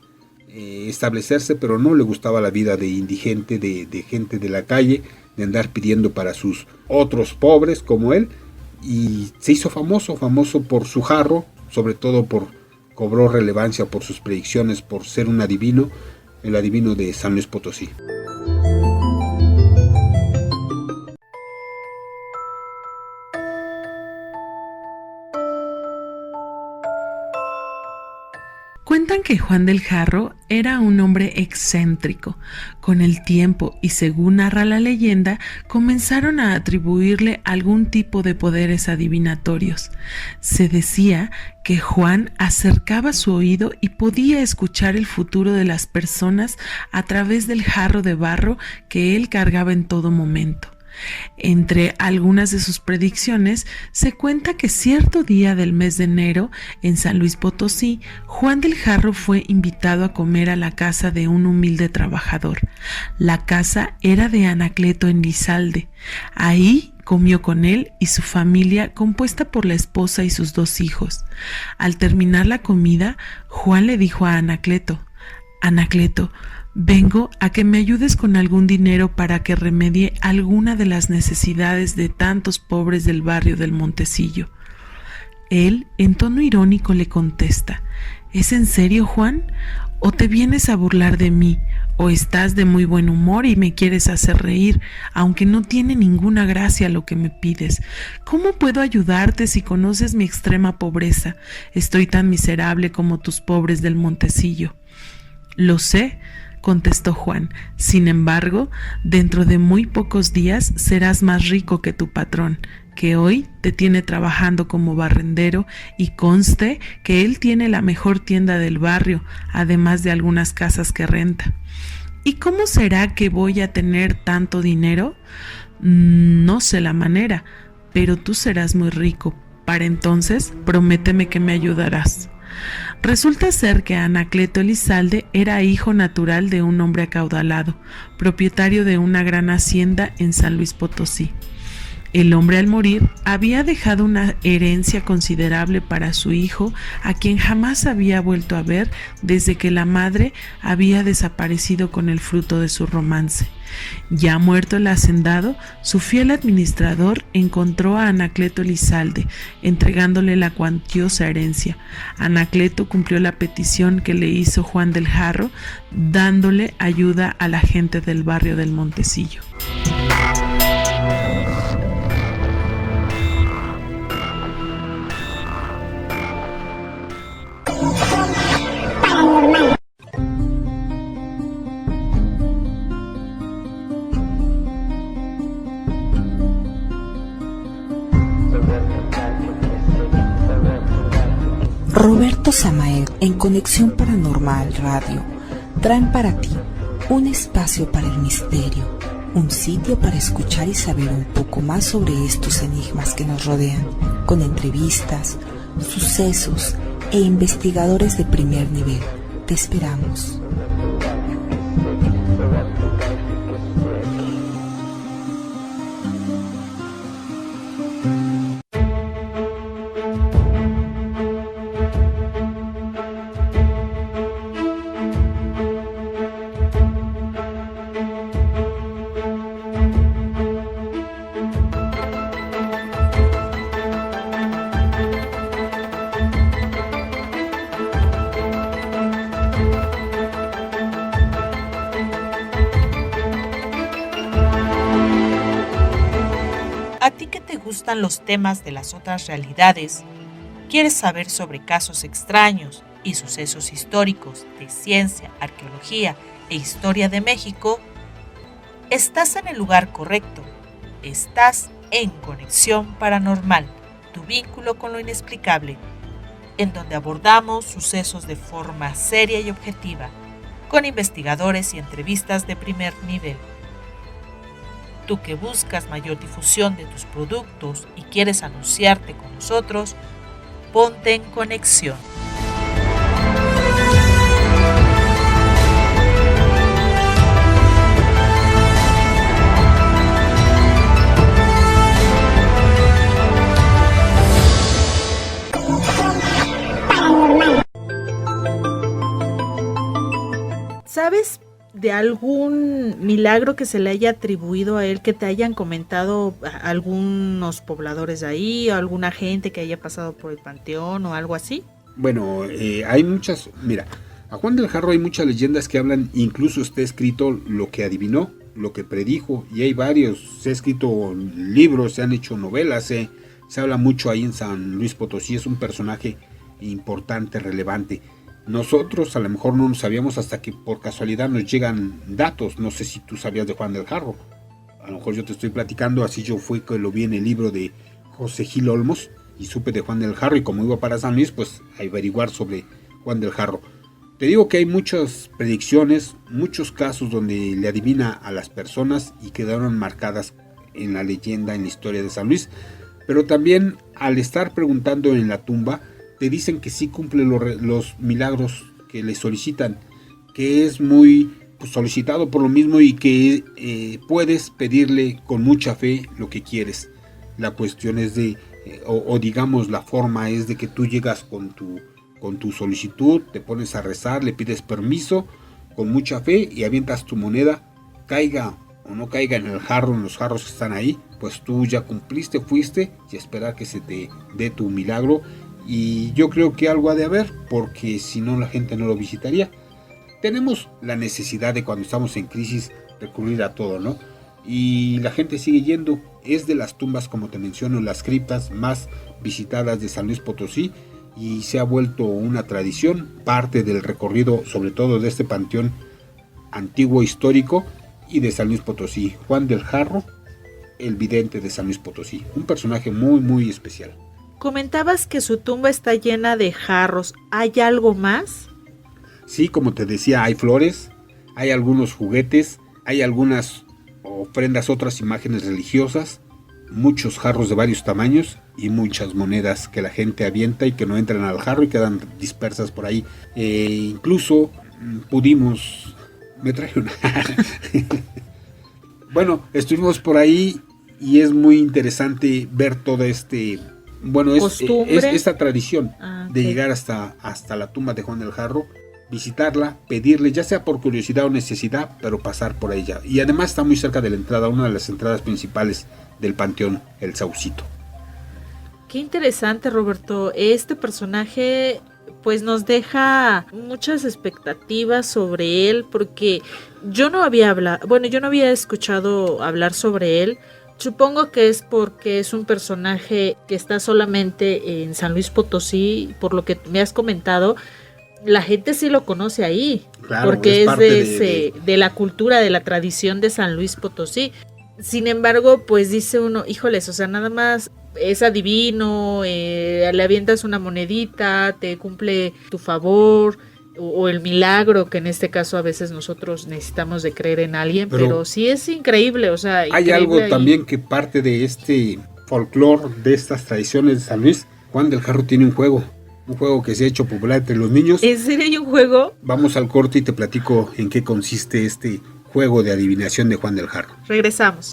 establecerse, pero no le gustaba la vida de indigente, de gente de la calle, de andar pidiendo para sus otros pobres como él, y se hizo famoso por su jarro, sobre todo cobró relevancia por sus predicciones, por ser un adivino, el adivino de San Luis Potosí. Cuentan que Juan del Jarro era un hombre excéntrico. Con el tiempo, y según narra la leyenda, comenzaron a atribuirle algún tipo de poderes adivinatorios. Se decía que Juan acercaba su oído y podía escuchar el futuro de las personas a través del jarro de barro que él cargaba en todo momento. Entre algunas de sus predicciones se cuenta que cierto día del mes de enero, en San Luis Potosí, Juan del Jarro fue invitado a comer a la casa de un humilde trabajador. La casa era de Anacleto en Lizalde. Ahí comió con él y su familia, compuesta por la esposa y sus 2 hijos. Al terminar la comida, Juan le dijo a Anacleto: «Anacleto, vengo a que me ayudes con algún dinero para que remedie alguna de las necesidades de tantos pobres del barrio del Montecillo». Él, en tono irónico, le contesta: «¿Es en serio, Juan? ¿O te vienes a burlar de mí? ¿O estás de muy buen humor y me quieres hacer reír, aunque no tiene ninguna gracia lo que me pides? ¿Cómo puedo ayudarte si conoces mi extrema pobreza? Estoy tan miserable como tus pobres del Montecillo». «Lo sé», contestó Juan. «Sin embargo, dentro de muy pocos días serás más rico que tu patrón, que hoy te tiene trabajando como barrendero, y conste que él tiene la mejor tienda del barrio, además de algunas casas que renta». «¿Y cómo será que voy a tener tanto dinero?». «No sé la manera, pero tú serás muy rico. Para entonces, prométeme que me ayudarás». Resulta ser que Anacleto Elizalde era hijo natural de un hombre acaudalado, propietario de una gran hacienda en San Luis Potosí. El hombre al morir había dejado una herencia considerable para su hijo, a quien jamás había vuelto a ver desde que la madre había desaparecido con el fruto de su romance. Ya muerto el hacendado, su fiel administrador encontró a Anacleto Elizalde, entregándole la cuantiosa herencia. Anacleto cumplió la petición que le hizo Juan del Jarro, dándole ayuda a la gente del barrio del Montecillo. Roberto Samael en Conexión Paranormal Radio traen para ti un espacio para el misterio, un sitio para escuchar y saber un poco más sobre estos enigmas que nos rodean, con entrevistas, sucesos e investigadores de primer nivel. Te esperamos. ¿A ti que te gustan los temas de las otras realidades? ¿Quieres saber sobre casos extraños y sucesos históricos de ciencia, arqueología e historia de México? Estás en el lugar correcto. Estás en Conexión Paranormal, tu vínculo con lo inexplicable, en donde abordamos sucesos de forma seria y objetiva, con investigadores y entrevistas de primer nivel. Tú que buscas mayor difusión de tus productos y quieres anunciarte con nosotros, ponte en conexión. ¿Sabes de algún milagro que se le haya atribuido a él, que te hayan comentado algunos pobladores de ahí, o alguna gente que haya pasado por el panteón o algo así? Bueno, hay muchas, mira, a Juan del Jarro hay muchas leyendas que hablan, incluso está escrito lo que adivinó, lo que predijo, y hay varios, se ha escrito libros, se han hecho novelas, se habla mucho ahí en San Luis Potosí, es un personaje importante, relevante. Nosotros a lo mejor no lo sabíamos hasta que por casualidad nos llegan datos. No sé si tú sabías de Juan del Jarro. A lo mejor yo te estoy platicando, así yo fui que lo vi en el libro de José Gil Olmos y supe de Juan del Jarro, y como iba para San Luis, pues a averiguar sobre Juan del Jarro. Te digo que hay muchas predicciones, muchos casos donde le adivina a las personas y quedaron marcadas en la leyenda, en la historia de San Luis. Pero también al estar preguntando en la tumba, te dicen que sí cumple los milagros que le solicitan, que es muy solicitado por lo mismo y que puedes pedirle con mucha fe lo que quieres. La cuestión es de, o digamos la forma es de que tú llegas con tu solicitud, te pones a rezar, le pides permiso con mucha fe y avientas tu moneda, caiga o no caiga en el jarro, en los jarros que están ahí, pues tú ya cumpliste, fuiste, y esperar que se te dé tu milagro. Y yo creo que algo ha de haber, porque si no la gente no lo visitaría. Tenemos la necesidad de, cuando estamos en crisis, recurrir a todo, ¿no? Y la gente sigue yendo. Es de las tumbas, como te menciono, las criptas más visitadas de San Luis Potosí, y se ha vuelto una tradición, parte del recorrido, sobre todo de este panteón antiguo histórico y de San Luis Potosí. Juan del Jarro, el vidente de San Luis Potosí, un personaje muy muy especial. Comentabas que su tumba está llena de jarros. ¿Hay algo más? Sí, como te decía, hay flores, hay algunos juguetes, hay algunas ofrendas, otras imágenes religiosas, muchos jarros de varios tamaños y muchas monedas que la gente avienta y que no entran al jarro y quedan dispersas por ahí. Incluso pudimos... Me traje una... Bueno, estuvimos por ahí y es muy interesante ver todo esta tradición de llegar hasta la tumba de Juan del Jarro, visitarla, pedirle, ya sea por curiosidad o necesidad, pero pasar por ella. Y además está muy cerca de la entrada, una de las entradas principales del panteón, el Saucito. Qué interesante, Roberto. Este personaje pues nos deja muchas expectativas sobre él, porque yo no había escuchado hablar sobre él. Supongo que es porque es un personaje que está solamente en San Luis Potosí, por lo que me has comentado. La gente sí lo conoce ahí, claro, porque es de la cultura, de la tradición de San Luis Potosí. Sin embargo, pues dice uno, híjoles, o sea, nada más es adivino, le avientas una monedita, te cumple tu favor, o el milagro, que en este caso a veces nosotros necesitamos de creer en alguien, pero sí es increíble, o sea... Hay algo también que parte de este folclore, de estas tradiciones de San Luis. Juan del Jarro tiene un juego que se ha hecho popular entre los niños. ¿En serio hay un juego? Vamos al corte y te platico en qué consiste este juego de adivinación de Juan del Jarro. Regresamos.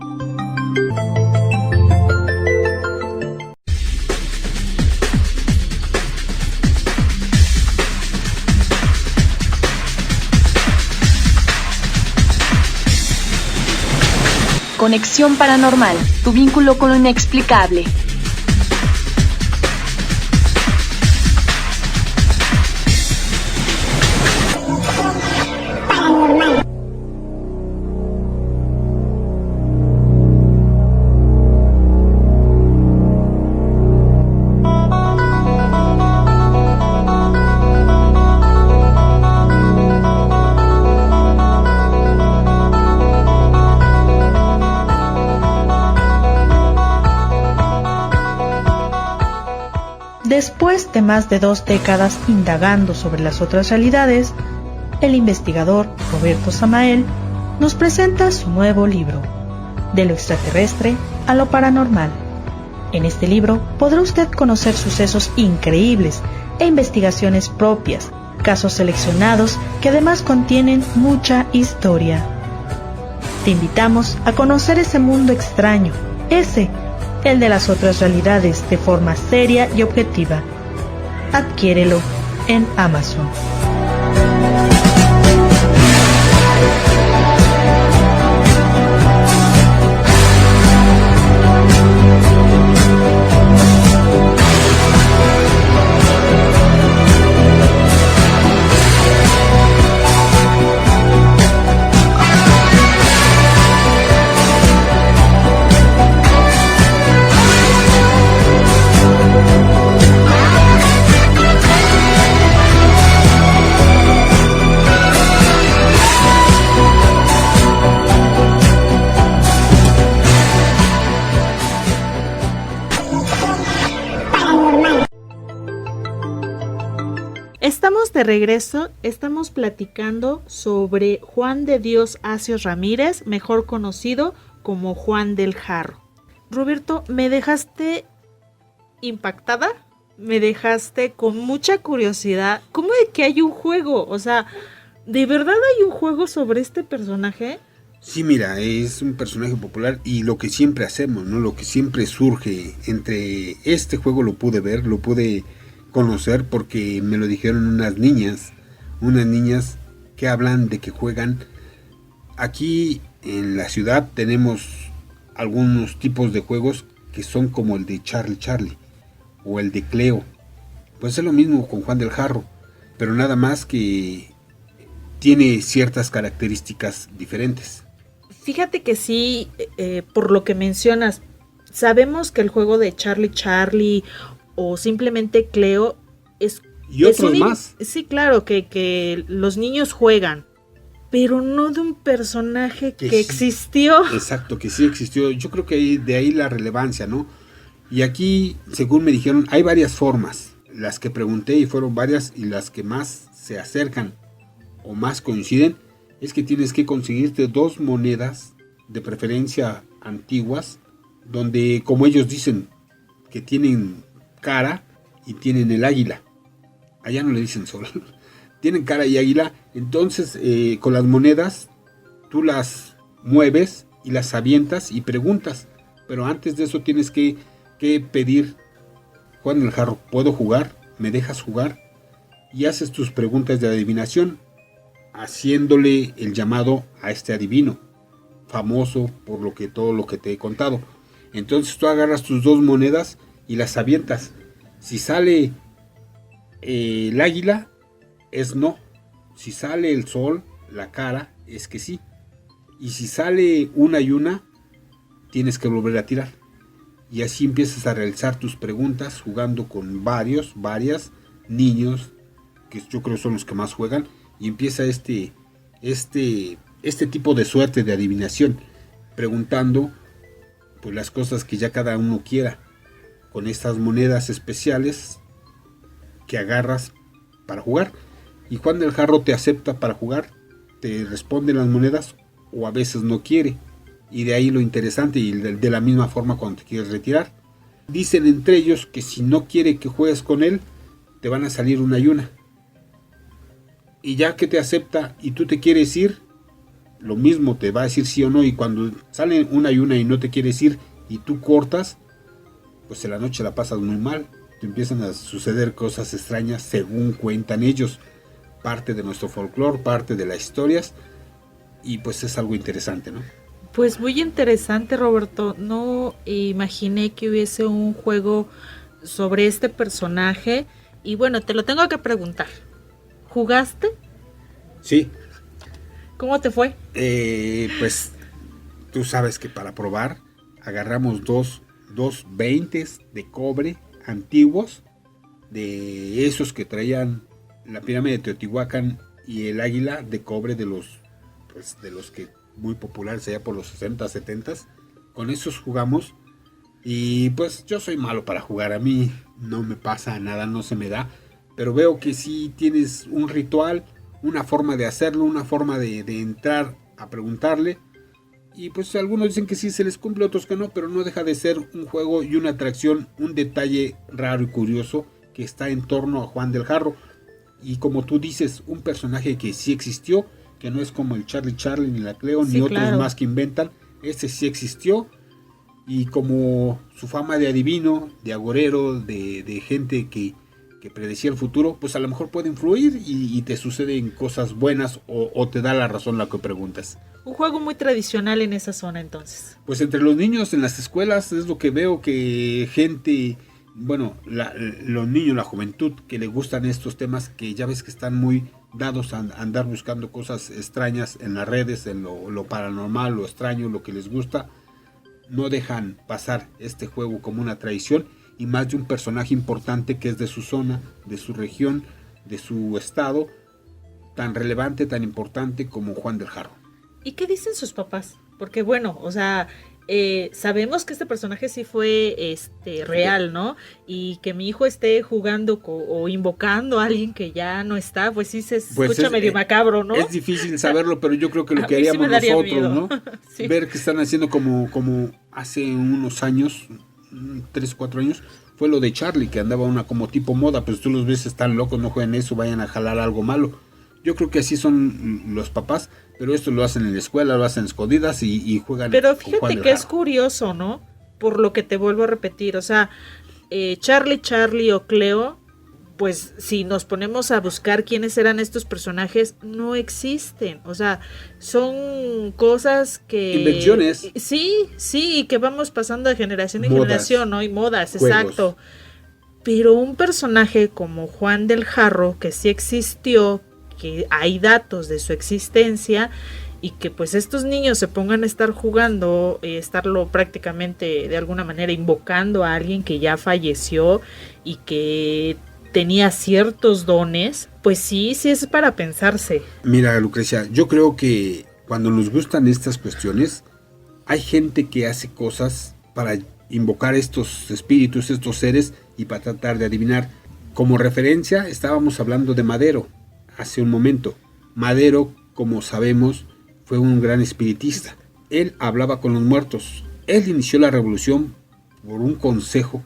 Conexión Paranormal, tu vínculo con lo inexplicable. Después de más de 2 décadas indagando sobre las otras realidades, el investigador Roberto Samael nos presenta su nuevo libro, De lo extraterrestre a lo paranormal. En este libro podrá usted conocer sucesos increíbles e investigaciones propias, casos seleccionados que además contienen mucha historia. Te invitamos a conocer ese mundo extraño, el de las otras realidades, de forma seria y objetiva. Adquiérelo en Amazon. Estamos de regreso, estamos platicando sobre Juan de Dios Acios Ramírez, mejor conocido como Juan del Jarro. Roberto, me dejaste impactada, me dejaste con mucha curiosidad. ¿Cómo de que hay un juego? O sea, ¿de verdad hay un juego sobre este personaje? Sí, mira, es un personaje popular y lo que siempre hacemos, ¿no? Lo que siempre surge entre este juego lo pude conocer porque me lo dijeron unas niñas que hablan de que juegan. Aquí en la ciudad tenemos algunos tipos de juegos que son como el de Charlie o el de Cleo. Pues es lo mismo con Juan del Jarro, pero nada más que tiene ciertas características diferentes. Fíjate que sí, por lo que mencionas, sabemos que el juego de Charlie o simplemente Cleo es otros más. Sí, claro, que los niños juegan, pero no de un personaje que existió. Exacto, que sí existió. Yo creo que de ahí la relevancia, ¿no? Y aquí, según me dijeron, hay varias formas. Las que pregunté y fueron varias, y las que más se acercan o más coinciden es que tienes que conseguirte 2 monedas, de preferencia antiguas, donde, como ellos dicen, que tienen cara y tienen el águila. Allá no le dicen sol. Tienen cara y águila. Entonces, con las monedas, tú las mueves y las avientas y preguntas pero antes de eso tienes que pedir: Juan del Jarro, ¿puedo jugar? ¿Me dejas jugar? Y haces tus preguntas de adivinación, haciéndole el llamado a este adivino, famoso por todo lo que te he contado. Entonces tú agarras tus 2 monedas y las avientas. Si sale el águila, es no. Si sale el sol, la cara, es que sí. Y si sale una y una, tienes que volver a tirar. Y así empiezas a realizar tus preguntas jugando con varias niños, que yo creo son los que más juegan, y empieza este tipo de suerte de adivinación, preguntando pues las cosas que ya cada uno quiera, con estas monedas especiales que agarras para jugar. Y Juan del Jarro te acepta para jugar, te responde las monedas, o a veces no quiere. Y de ahí lo interesante, y de la misma forma cuando te quieres retirar. Dicen entre ellos que si no quiere que juegues con él, te van a salir una y una. Y ya que te acepta y tú te quieres ir, lo mismo, te va a decir sí o no. Y cuando salen una y una y no te quieres ir y tú cortas, pues en la noche la pasas muy mal. Te empiezan a suceder cosas extrañas según cuentan ellos. Parte de nuestro folclore, parte de las historias. Y pues es algo interesante, ¿no? Pues muy interesante, Roberto. No imaginé que hubiese un juego sobre este personaje. Y bueno, te lo tengo que preguntar. ¿Jugaste? Sí. ¿Cómo te fue? Pues tú sabes que para probar agarramos dos 20 de cobre antiguos, de esos que traían la pirámide de Teotihuacán y el águila de cobre de los que muy populares allá por los 60, 70. Con esos jugamos y pues yo soy malo para jugar, a mí no me pasa nada, no se me da, pero veo que sí tienes un ritual, una forma de hacerlo, una forma de entrar a preguntarle, y pues algunos dicen que sí se les cumple, otros que no, pero no deja de ser un juego y una atracción, un detalle raro y curioso que está en torno a Juan del Jarro. Y como tú dices, un personaje que sí existió, que no es como el Charlie ni la Cleo, sí, ni otros claro. más que inventan. Este sí existió, y como su fama de adivino, de agorero, de gente que predecía el futuro, pues a lo mejor puede influir y te suceden cosas buenas o te da la razón la que preguntas. Un juego muy tradicional en esa zona entonces. Pues entre los niños en las escuelas es lo que veo, que gente, bueno, los niños, la juventud que le gustan estos temas, que ya ves que están muy dados a andar buscando cosas extrañas en las redes, en lo paranormal, lo extraño, lo que les gusta, no dejan pasar este juego como una tradición, y más de un personaje importante que es de su zona, de su región, de su estado, tan relevante, tan importante como Juan del Jarro. ¿Y qué dicen sus papás? Porque bueno, o sea, sabemos que este personaje sí fue real, ¿no? Y que mi hijo esté jugando o invocando a alguien que ya no está, pues sí se escucha medio macabro, ¿no? Es difícil saberlo, pero yo creo que lo que haríamos sí nosotros, miedo. ¿no? Sí. Ver que están haciendo como hace unos años, 3, 4 años, fue lo de Charlie, que andaba una como tipo moda, pues tú los ves, están locos, no jueguen eso, vayan a jalar algo malo. Yo creo que así son los papás, pero esto lo hacen en la escuela, lo hacen escondidas y juegan. Pero fíjate que es curioso, ¿no? Por lo que te vuelvo a repetir, o sea, Charlie o Cleo, pues si nos ponemos a buscar quiénes eran estos personajes, no existen, o sea, son cosas que... Invenciones. Sí, que vamos pasando de generación en Modas. generación, ¿no? Y modas, Juegos. exacto. Pero un personaje como Juan del Jarro, que sí existió, que hay datos de su existencia, y que pues estos niños se pongan a estar jugando, estarlo prácticamente de alguna manera invocando a alguien que ya falleció y que tenía ciertos dones, pues sí es para pensarse. Mira, Lucrecia, yo creo que cuando nos gustan estas cuestiones, hay gente que hace cosas para invocar estos espíritus, estos seres, y para tratar de adivinar. Como referencia, estábamos hablando de Madero hace un momento. Madero, como sabemos, fue un gran espiritista. Él hablaba con los muertos. Él inició la revolución por un consejo,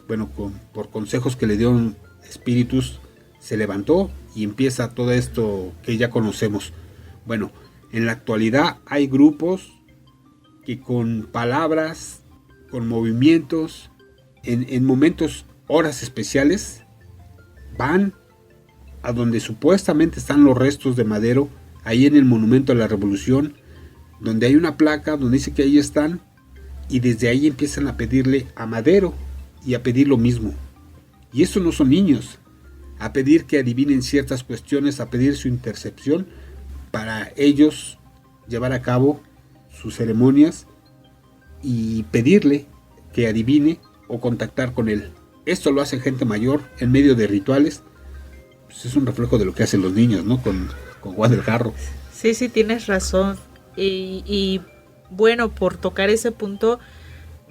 por consejos que le dieron espíritus. Se levantó y empieza todo esto que ya conocemos. Bueno, en la actualidad hay grupos que con palabras, con movimientos, en momentos, horas especiales, van a donde supuestamente están los restos de Madero, ahí en el Monumento a la Revolución, donde hay una placa donde dice que ahí están, y desde ahí empiezan a pedirle a Madero y a pedir lo mismo. Y estos no son niños, a pedir que adivinen ciertas cuestiones, a pedir su intercepción para ellos llevar a cabo sus ceremonias y pedirle que adivine o contactar con él. Esto lo hace gente mayor en medio de rituales. Pues es un reflejo de lo que hacen los niños, ¿no? Con Juan del Jarro. Sí, tienes razón. Y bueno, por tocar ese punto,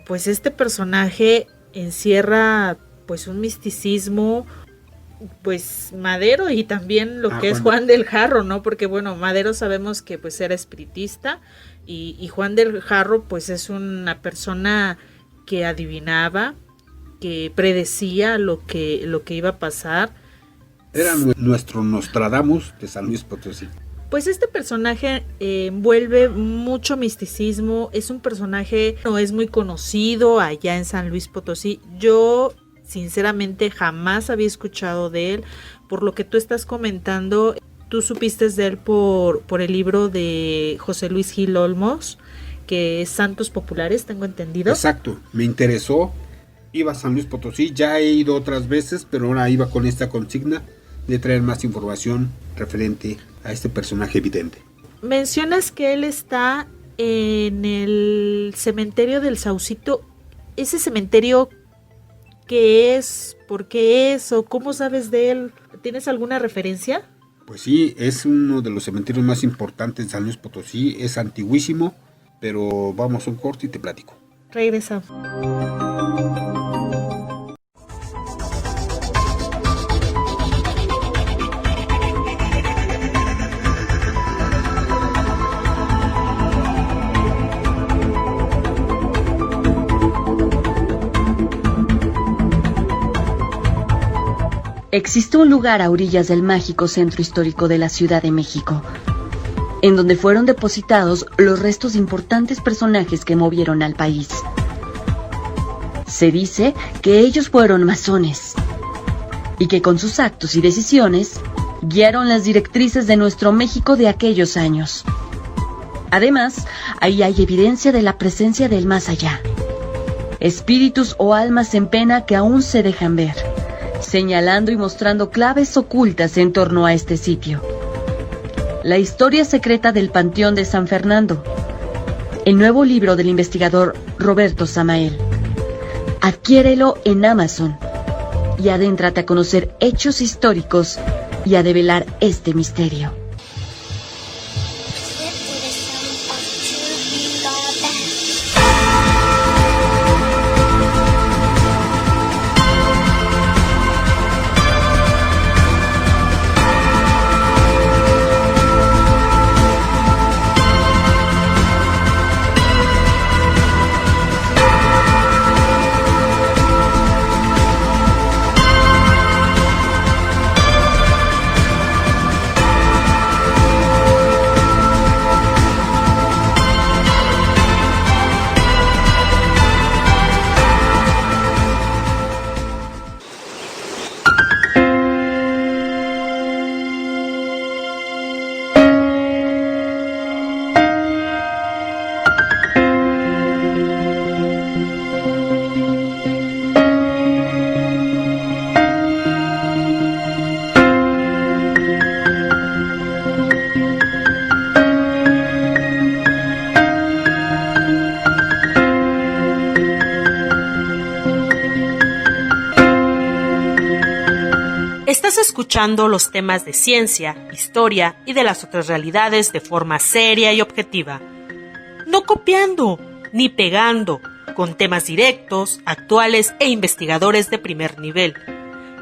pues este personaje encierra pues un misticismo, pues Madero, y también lo que es Juan del Jarro, ¿no? Porque bueno, Madero sabemos que pues era espiritista, y Juan del Jarro pues es una persona que adivinaba, que predecía lo que iba a pasar. Era nuestro Nostradamus de San Luis Potosí. Pues este personaje envuelve mucho misticismo, es un personaje no es muy conocido allá en San Luis Potosí. Yo sinceramente jamás había escuchado de él. Por lo que tú estás comentando, tú supiste de él por el libro de José Luis Gil Olmos, que es Santos Populares, tengo entendido. Exacto, me interesó, iba a San Luis Potosí, ya he ido otras veces, pero ahora iba con esta consigna de traer más información referente a este personaje evidente. Mencionas que él está en el cementerio del Saucito. ¿Ese cementerio qué es? ¿Por qué es? ¿O cómo sabes de él? ¿Tienes alguna referencia? Pues sí, es uno de los cementerios más importantes de San Luis Potosí, es antiguísimo, pero vamos a un corte y te platico. Regresamos. Existe un lugar a orillas del mágico centro histórico de la Ciudad de México, en donde fueron depositados los restos de importantes personajes que movieron al país. Se dice que ellos fueron masones, y que con sus actos y decisiones guiaron las directrices de nuestro México de aquellos años. Además, ahí hay evidencia de la presencia del más allá, espíritus o almas en pena que aún se dejan ver, señalando y mostrando claves ocultas en torno a este sitio. La historia secreta del Panteón de San Fernando, el nuevo libro del investigador Roberto Samael. Adquiérelo en Amazon y adéntrate a conocer hechos históricos y a develar este misterio. Estás escuchando los temas de ciencia, historia y de las otras realidades de forma seria y objetiva. No copiando, ni pegando, con temas directos, actuales e investigadores de primer nivel.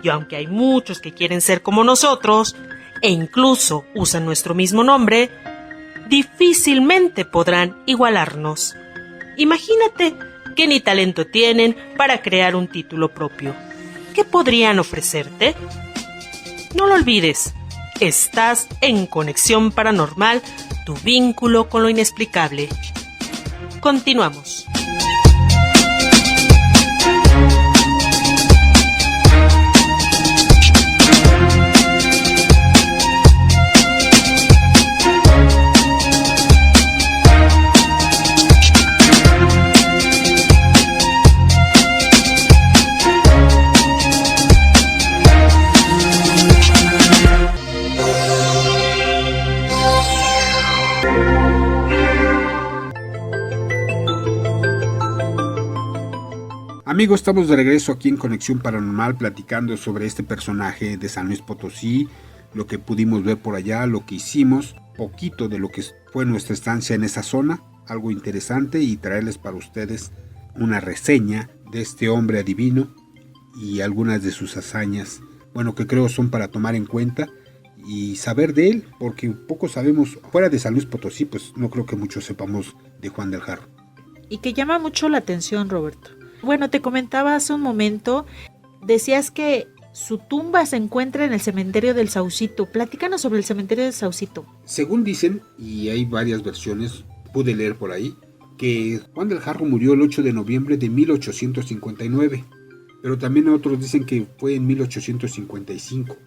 Y aunque hay muchos que quieren ser como nosotros, e incluso usan nuestro mismo nombre, difícilmente podrán igualarnos. Imagínate que ni talento tienen para crear un título propio. ¿Qué podrían ofrecerte? No lo olvides, estás en Conexión Paranormal, tu vínculo con lo inexplicable. Continuamos. Amigos, estamos de regreso aquí en Conexión Paranormal platicando sobre este personaje de San Luis Potosí, lo que pudimos ver por allá, lo que hicimos, poquito de lo que fue nuestra estancia en esa zona, algo interesante, y traerles para ustedes una reseña de este hombre adivino y algunas de sus hazañas, bueno, que creo son para tomar en cuenta y saber de él, porque poco sabemos. Fuera de San Luis Potosí, pues no creo que mucho sepamos de Juan del Jarro. Y que llama mucho la atención, Roberto. Bueno, te comentaba hace un momento, decías que su tumba se encuentra en el cementerio del Saucito. Platícanos sobre el cementerio del Saucito. Según dicen, y hay varias versiones, pude leer por ahí, que Juan del Jarro murió el 8 de noviembre de 1859, pero también otros dicen que fue en 1855.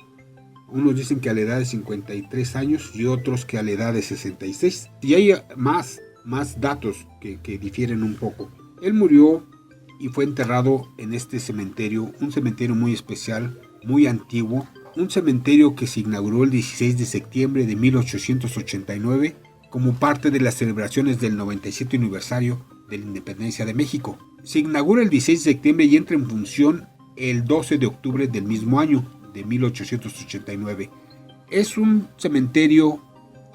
Unos dicen que a la edad de 53 años y otros que a la edad de 66. Y hay más datos que difieren un poco. Él murió y fue enterrado en este cementerio, un cementerio muy especial, muy antiguo, un cementerio que se inauguró el 16 de septiembre de 1889 como parte de las celebraciones del 97 aniversario de la Independencia de México. Se inaugura el 16 de septiembre y entra en función el 12 de octubre del mismo año, de 1889. Es un cementerio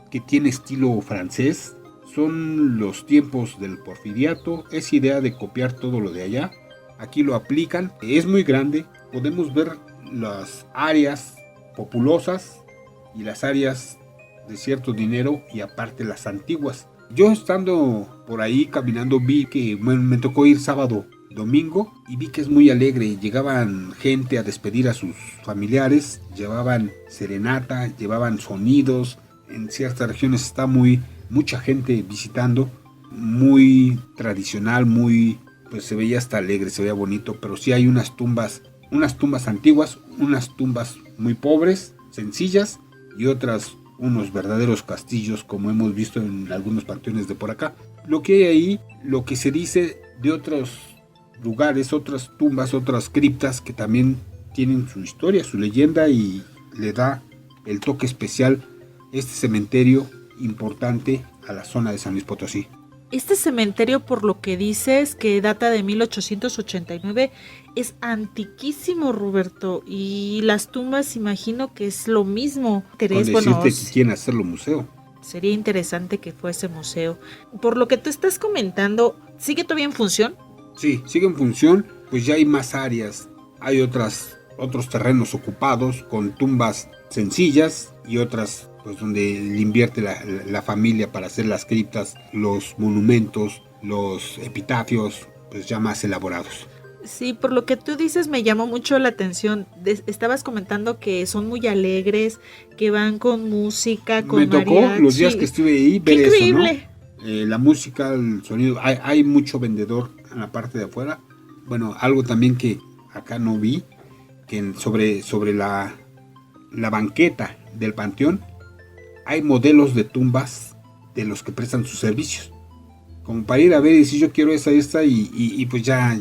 que tiene estilo francés. Son los tiempos del porfiriato, es idea de copiar todo lo de allá. Aquí lo aplican, es muy grande, podemos ver las áreas populosas y las áreas de cierto dinero y aparte las antiguas. Yo estando por ahí caminando vi que me tocó ir sábado, domingo, y vi que es muy alegre. Llegaban gente a despedir a sus familiares, llevaban serenata, llevaban sonidos. En ciertas regiones está mucha gente visitando, muy tradicional, pues se veía hasta alegre, se veía bonito, pero sí hay unas tumbas antiguas, unas tumbas muy pobres, sencillas, y otras unos verdaderos castillos, como hemos visto en algunos panteones de por acá. Lo que hay ahí, lo que se dice de otros lugares, otras tumbas, otras criptas que también tienen su historia, su leyenda, y le da el toque especial este cementerio importante a la zona de San Luis Potosí. Este cementerio, por lo que dices, que data de 1889, es antiquísimo, Roberto, y las tumbas imagino que es lo mismo. Con decirte que quieren hacerlo museo. Sería interesante que fuese museo. Por lo que tú estás comentando, ¿sigue todavía en función? Sí, sigue en función, pues ya hay más áreas, hay otros terrenos ocupados con tumbas sencillas y otras pues donde le invierte la familia para hacer las criptas, los monumentos, los epitafios, pues ya más elaborados. Sí, por lo que tú dices me llamó mucho la atención. Estabas comentando que son muy alegres, que van con música, con mariachi. Me tocó los días que estuve ahí ver eso, increíble. ¿no? La música, el sonido, hay mucho vendedor en la parte de afuera. Bueno, algo también que acá no vi, que sobre la banqueta del panteón hay modelos de tumbas de los que prestan sus servicios, como para ir a ver y decir yo quiero esta y pues ya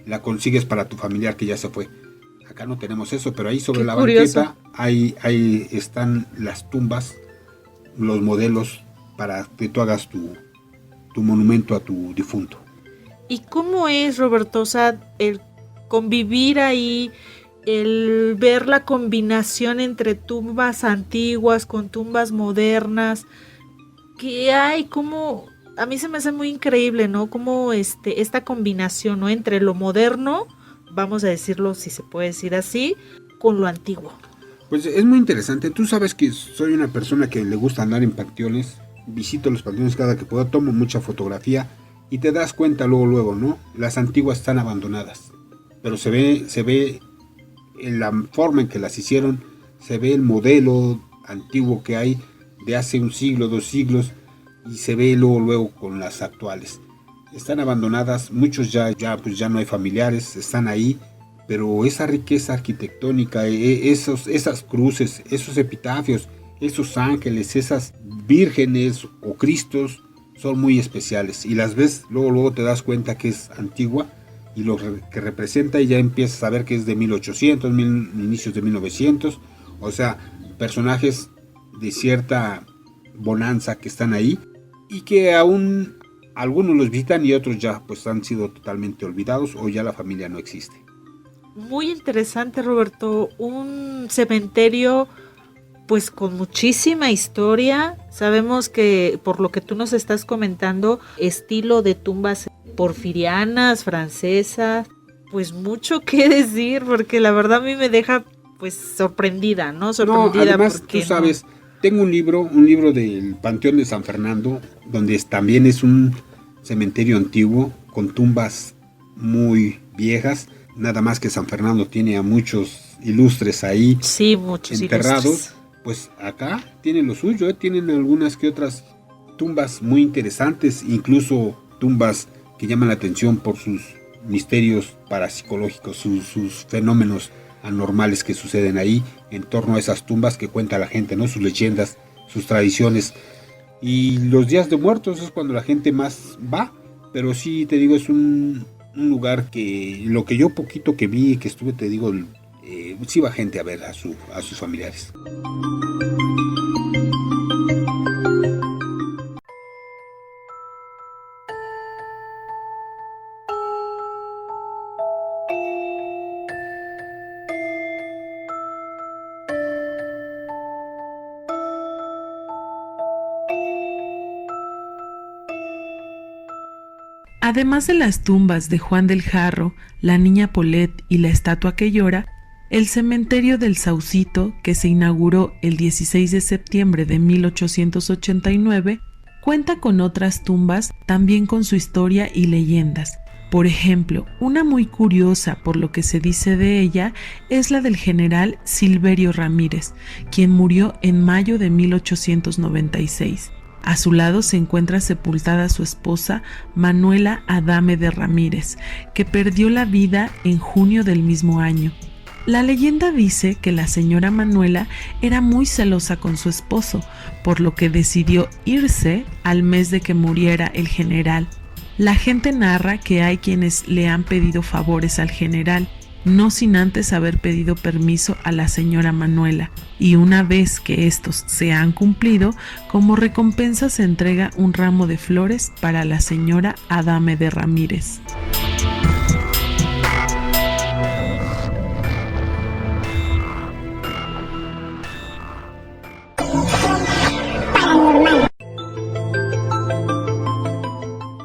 la consigues para tu familiar que ya se fue. Acá no tenemos eso, pero ahí sobre la banqueta ahí están las tumbas, los modelos para que tú hagas tu monumento a tu difunto. ¿Y cómo es, Roberto? O sea, el convivir ahí, el ver la combinación entre tumbas antiguas con tumbas modernas, que hay como, a mí se me hace muy increíble, ¿no? Como esta combinación, ¿no? Entre lo moderno, vamos a decirlo, si se puede decir así, con lo antiguo. Pues es muy interesante. Tú sabes que soy una persona que le gusta andar en panteones, visito los panteones cada que puedo, tomo mucha fotografía y te das cuenta luego, ¿no? Las antiguas están abandonadas, pero se ve en la forma en que las hicieron, se ve el modelo antiguo que hay de hace un siglo, 2 siglos, y se ve luego con las actuales. Están abandonadas, muchos ya no hay familiares, están ahí, pero esa riqueza arquitectónica, esas cruces, esos epitafios, esos ángeles, esas vírgenes o cristos son muy especiales, y las ves, luego te das cuenta que es antigua, y lo que representa, y ya empiezas a ver que es de 1800, inicios de 1900, o sea, personajes de cierta bonanza que están ahí, y que aún algunos los visitan y otros ya pues han sido totalmente olvidados o ya la familia no existe. Muy interesante, Roberto. Un cementerio pues con muchísima historia. Sabemos que por lo que tú nos estás comentando, estilo de tumbas porfirianas, francesas, pues mucho que decir, porque la verdad a mí me deja pues sorprendida, ¿no? Sorprendida. No, además tú sabes, tengo un libro del Panteón de San Fernando, donde también es un cementerio antiguo con tumbas muy viejas. Nada más que San Fernando tiene a muchos ilustres ahí, sí, muchos enterrados. Ilustres. Pues acá tienen lo suyo, tienen algunas que otras tumbas muy interesantes, incluso tumbas que llaman la atención por sus misterios parapsicológicos, sus fenómenos anormales que suceden ahí en torno a esas tumbas que cuenta la gente, ¿no? Sus leyendas, sus tradiciones. Y los días de muertos es cuando la gente más va, pero sí te digo, es un lugar que lo que yo poquito que vi, que estuve, te digo, sí va gente a ver a sus familiares. Además de las tumbas de Juan del Jarro, la niña Polet y la estatua que llora, el cementerio del Saucito, que se inauguró el 16 de septiembre de 1889, cuenta con otras tumbas también con su historia y leyendas. Por ejemplo, una muy curiosa por lo que se dice de ella es la del general Silverio Ramírez, quien murió en mayo de 1896. A su lado se encuentra sepultada su esposa Manuela Adame de Ramírez, que perdió la vida en junio del mismo año. La leyenda dice que la señora Manuela era muy celosa con su esposo, por lo que decidió irse al mes de que muriera el general. La gente narra que hay quienes le han pedido favores al general, no sin antes haber pedido permiso a la señora Manuela, y una vez que estos se han cumplido, como recompensa se entrega un ramo de flores para la señora Adame de Ramírez.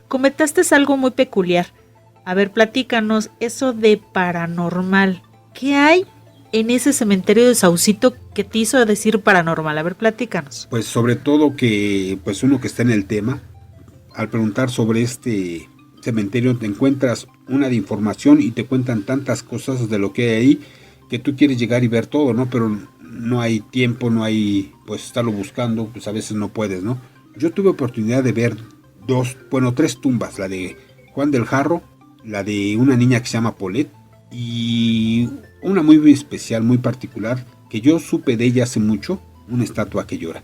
Comentaste algo muy peculiar. A ver, platícanos eso de paranormal. ¿Qué hay en ese cementerio de Saucito que te hizo decir paranormal? A ver, platícanos. Pues sobre todo que pues uno que está en el tema, al preguntar sobre este cementerio te encuentras una de información y te cuentan tantas cosas de lo que hay ahí que tú quieres llegar y ver todo, ¿no? Pero no hay tiempo, no hay, pues estarlo buscando, pues a veces no puedes, ¿no? Yo tuve oportunidad de ver tres tumbas, la de Juan del Jarro, la de una niña que se llama Polet y una muy especial, muy particular, que yo supe de ella hace mucho, una estatua que llora.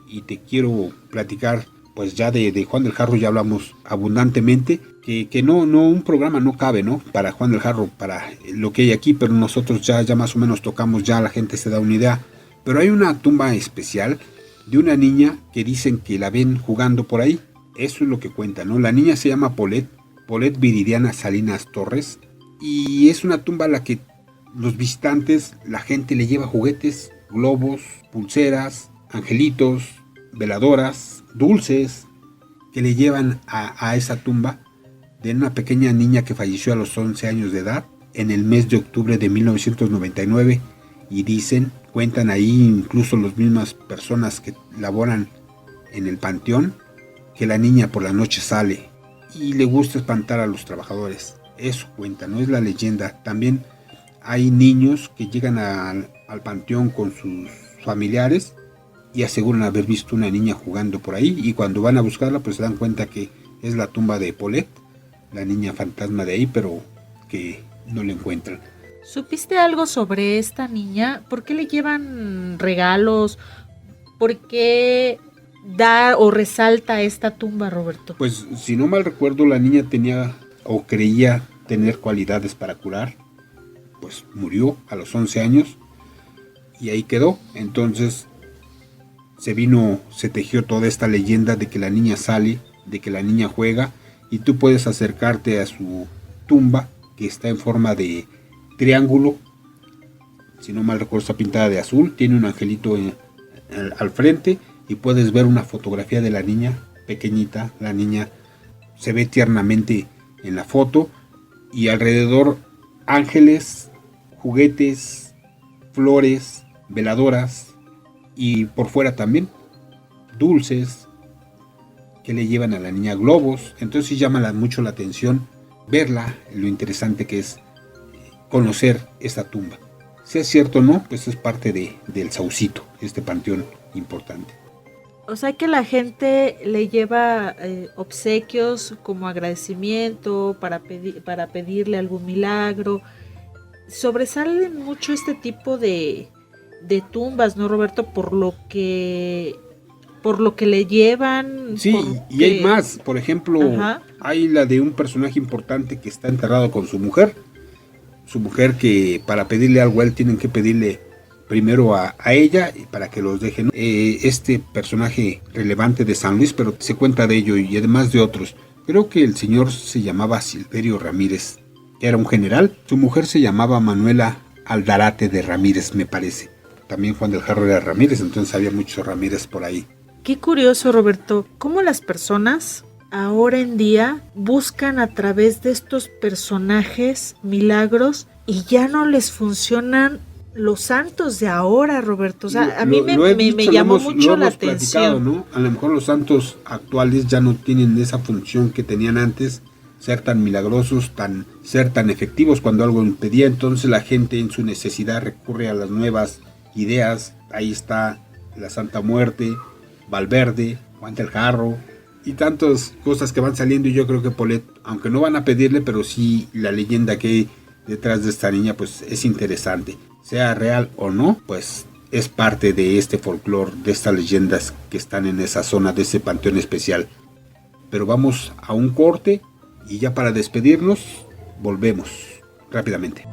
Y te quiero platicar, pues ya de Juan del Jarro ya hablamos abundantemente, que no un programa no cabe, ¿no? Para Juan del Jarro, para lo que hay aquí, pero nosotros ya más o menos tocamos, ya la gente se da una idea. Pero hay una tumba especial de una niña que dicen que la ven jugando por ahí. Eso es lo que cuenta, ¿no? La niña se llama Polet Viridiana Salinas Torres, y es una tumba a la que los visitantes, la gente le lleva juguetes, globos, pulseras, angelitos, veladoras, dulces, que le llevan a esa tumba de una pequeña niña que falleció a los 11 años de edad en el mes de octubre de 1999, y cuentan ahí incluso las mismas personas que laboran en el panteón, que la niña por la noche sale y le gusta espantar a los trabajadores. Eso cuenta, no es la leyenda. También hay niños que llegan al panteón con sus familiares y aseguran haber visto una niña jugando por ahí, y cuando van a buscarla pues se dan cuenta que es la tumba de Polet, la niña fantasma de ahí, pero que no la encuentran. ¿Supiste algo sobre esta niña? ¿Por qué le llevan regalos? ¿Por qué da o resalta esta tumba, Roberto? Pues si no mal recuerdo, la niña tenía o creía tener cualidades para curar. Pues murió a los 11 años y ahí quedó. Entonces se tejió toda esta leyenda de que la niña sale de que la niña juega y tú puedes acercarte a su tumba, que está en forma de triángulo, si no mal recuerdo está pintada de azul, tiene un angelito al frente y puedes ver una fotografía de la niña pequeñita. La niña se ve tiernamente en la foto y alrededor ángeles, juguetes, flores, veladoras y por fuera también dulces que le llevan a la niña, globos. Entonces llama mucho la atención verla, lo interesante que es conocer esta tumba. Si es cierto o no, pues es parte del Saucito, este panteón importante. O sea que la gente le lleva obsequios como agradecimiento para pedirle algún milagro. Sobresalen mucho este tipo de tumbas, ¿no, Roberto? Por lo que le llevan. Sí, y hay más. Por ejemplo, hay la de un personaje importante que está enterrado con su mujer. Su mujer, que para pedirle algo a él tienen que pedirle primero a ella para que los dejen. Este personaje relevante de San Luis, pero se cuenta de ello y además de otros. Creo que el señor se llamaba Silverio Ramírez, era un general. Su mujer se llamaba Manuela Aldarate de Ramírez, me parece. También Juan del Jarro era Ramírez, entonces había muchos Ramírez por ahí. Qué curioso, Roberto, cómo las personas ahora en día buscan a través de estos personajes milagros y ya no les funcionan los santos de ahora, Roberto. O sea, a mí me llamó mucho la atención, ¿no? A lo mejor los santos actuales ya no tienen esa función que tenían antes, ser tan milagrosos, ser tan efectivos cuando algo impedía. Entonces la gente en su necesidad recurre a las nuevas ideas. Ahí está la Santa Muerte, Valverde, Juan del Jarro y tantas cosas que van saliendo. Y yo creo que Polet, aunque no van a pedirle, pero sí la leyenda que hay detrás de esta niña pues es interesante. Sea real o no, pues es parte de este folclore, de estas leyendas que están en esa zona, de ese panteón especial. Pero vamos a un corte y ya para despedirnos volvemos rápidamente.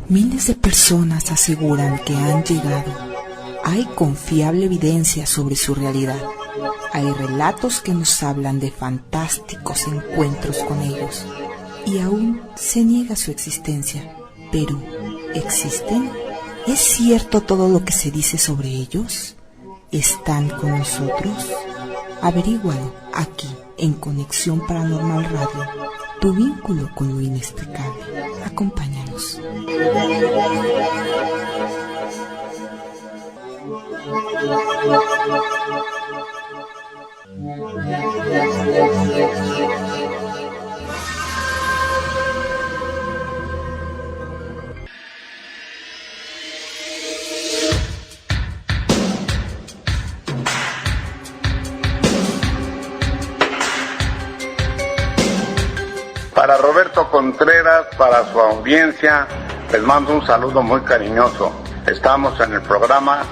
Miles de personas aseguran que han llegado. Hay confiable evidencia sobre su realidad. Hay relatos que nos hablan de fantásticos encuentros con ellos. Y aún se niega su existencia. Pero, ¿existen? ¿Es cierto todo lo que se dice sobre ellos? ¿Están con nosotros? Averígualo aquí, en Conexión Paranormal Radio. Tu vínculo con lo inexplicable. Acompáñanos. Para Roberto Contreras, para su audiencia, les mando un saludo muy cariñoso. Estamos en el programa.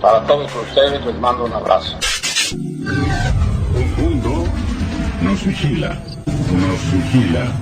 Para todos ustedes les mando un abrazo. Un mundo nos vigila, nos vigila.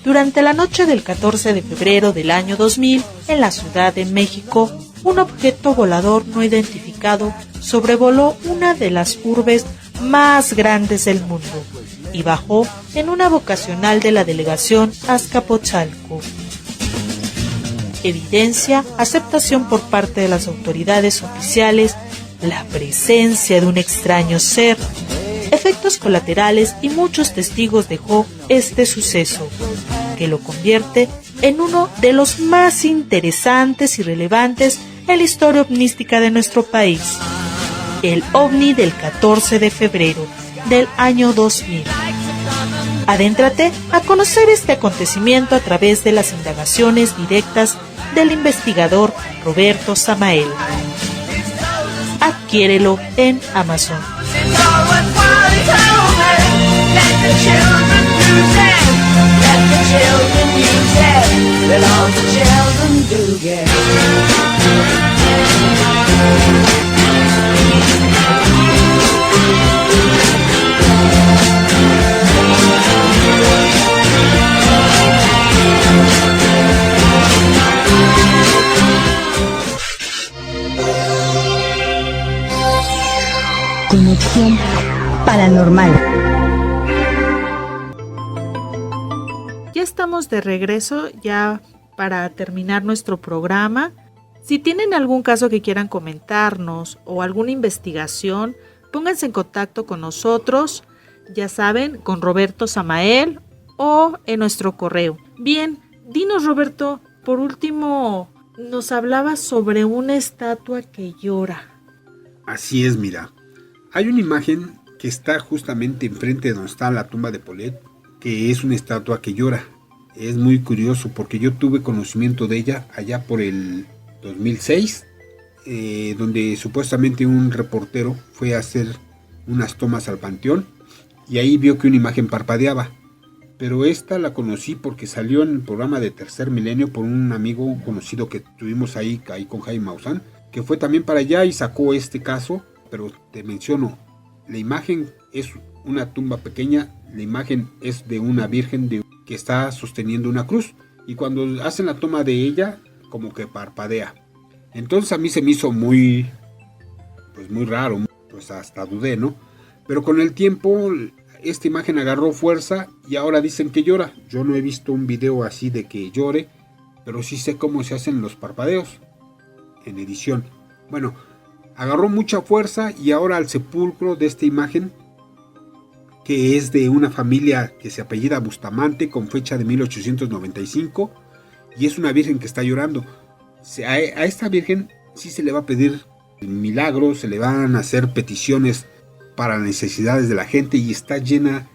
Durante la noche del 14 de febrero del año 2000, en la Ciudad de México, un objeto volador no identificado sobrevoló una de las urbes más grandes del mundo y bajó en una vocacional de la delegación Azcapotzalco. Evidencia, aceptación por parte de las autoridades oficiales, la presencia de un extraño ser, efectos colaterales y muchos testigos dejó este suceso, que lo convierte en uno de los más interesantes y relevantes en la historia ovnística de nuestro país. El ovni del 14 de febrero del año 2000. Adéntrate a conocer este acontecimiento a través de las indagaciones directas del investigador Roberto Samael. Adquiérelo en Amazon. Conexión paranormal. Ya estamos de regreso, ya para terminar nuestro programa. Si tienen algún caso que quieran comentarnos o alguna investigación, pónganse en contacto con nosotros, ya saben, con Roberto Samael o en nuestro correo. Bien, dinos, Roberto, por último, nos hablabas sobre una estatua que llora. Así es, mira. Hay una imagen que está justamente enfrente de donde está la tumba de Paulette, que es una estatua que llora. Es muy curioso porque yo tuve conocimiento de ella allá por el 2006, donde supuestamente un reportero fue a hacer unas tomas al panteón y ahí vio que una imagen parpadeaba. Pero esta la conocí porque salió en el programa de Tercer Milenio por un amigo conocido que tuvimos ahí con Jaime Maussan, que fue también para allá y sacó este caso. Pero te menciono, la imagen es una tumba pequeña, la imagen es de una virgen que está sosteniendo una cruz y cuando hacen la toma de ella como que parpadea. Entonces a mí se me hizo muy raro, pues hasta dudé, ¿no? Pero con el tiempo esta imagen agarró fuerza y ahora dicen que llora. Yo no he visto un video así de que llore, pero sí sé cómo se hacen los parpadeos en edición. Bueno, agarró mucha fuerza y ahora al sepulcro de esta imagen, que es de una familia que se apellida Bustamante con fecha de 1895 y es una virgen que está llorando. A esta virgen sí se le va a pedir milagros, se le van a hacer peticiones para necesidades de la gente y está llena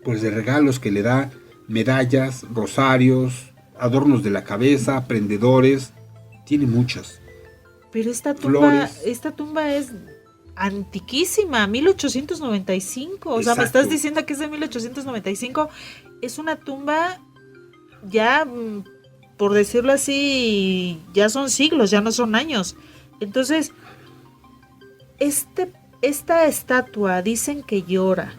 pues de regalos que le da, medallas, rosarios, adornos de la cabeza, prendedores, tiene muchas. Pero esta tumba es antiquísima, 1895. O sea, me estás diciendo que es de 1895. Es una tumba ya, por decirlo así, ya son siglos, ya no son años. Entonces, esta estatua dicen que llora.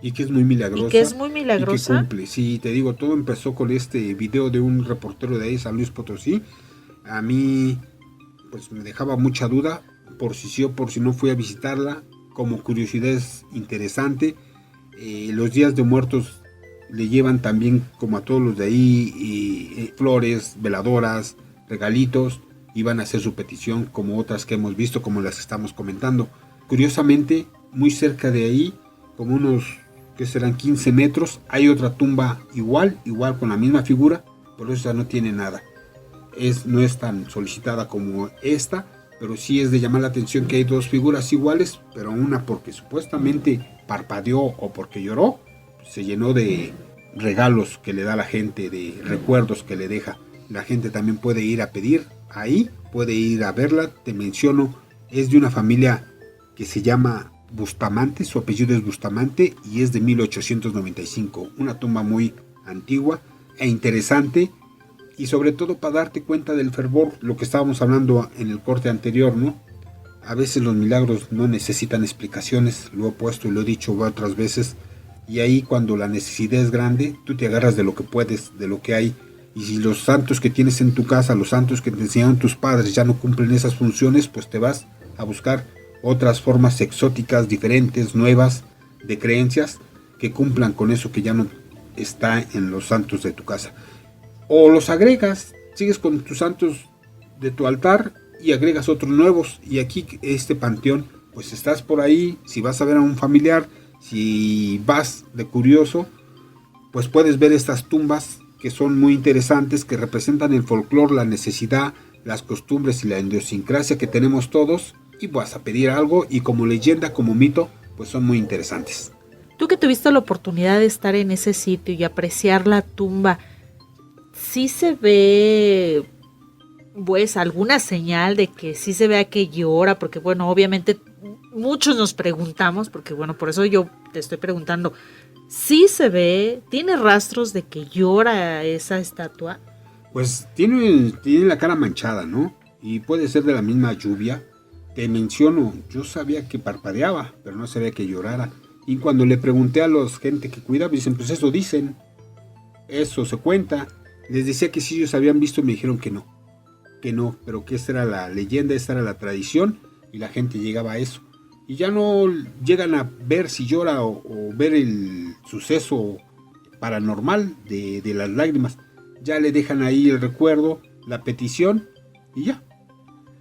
Y que es muy milagrosa. Y que es muy milagrosa. Y que cumple. Sí, te digo, todo empezó con este video de un reportero de ahí, San Luis Potosí. A mí pues me dejaba mucha duda, por si sí o por si no fui a visitarla, como curiosidad es interesante. Los días de muertos le llevan también, como a todos los de ahí, flores, veladoras, regalitos, y van a hacer su petición, como otras que hemos visto, como las estamos comentando. Curiosamente, muy cerca de ahí, como unos, que serán 15 metros, hay otra tumba igual con la misma figura, pero esa no tiene nada. No es tan solicitada como esta, pero sí es de llamar la atención que hay dos figuras iguales, pero una porque supuestamente parpadeó o porque lloró, se llenó de regalos que le da la gente, de recuerdos que le deja. La gente también puede ir a pedir ahí, puede ir a verla. Te menciono, es de una familia que se llama Bustamante, su apellido es Bustamante y es de 1895, una tumba muy antigua e interesante. Y sobre todo para darte cuenta del fervor, lo que estábamos hablando en el corte anterior, ¿no? A veces los milagros no necesitan explicaciones, lo he puesto y lo he dicho otras veces, y ahí cuando la necesidad es grande, tú te agarras de lo que puedes, de lo que hay, y si los santos que tienes en tu casa, los santos que te enseñaron tus padres ya no cumplen esas funciones, pues te vas a buscar otras formas exóticas, diferentes, nuevas, de creencias, que cumplan con eso que ya no está en los santos de tu casa. O los agregas, sigues con tus santos de tu altar y agregas otros nuevos. Y aquí este panteón, pues estás por ahí, si vas a ver a un familiar, si vas de curioso, pues puedes ver estas tumbas que son muy interesantes, que representan el folclore, la necesidad, las costumbres y la idiosincrasia que tenemos todos. Y vas a pedir algo y como leyenda, como mito, pues son muy interesantes. Tú que tuviste la oportunidad de estar en ese sitio y apreciar la tumba, sí se ve pues alguna señal de que sí se vea que llora? Porque bueno, obviamente muchos nos preguntamos, porque bueno, por eso yo te estoy preguntando, ¿sí se ve, tiene rastros de que llora esa estatua? Pues tiene la cara manchada, ¿no? Y puede ser de la misma lluvia. Te menciono, yo sabía que parpadeaba, pero no sabía que llorara. Y cuando le pregunté a los gente que cuida, me dicen, pues eso dicen, eso se cuenta. Les decía que si ellos habían visto, me dijeron que no, pero que esta era la leyenda, esta era la tradición, y la gente llegaba a eso. Y ya no llegan a ver si llora o ver el suceso paranormal de las lágrimas. Ya le dejan ahí el recuerdo, la petición, y ya.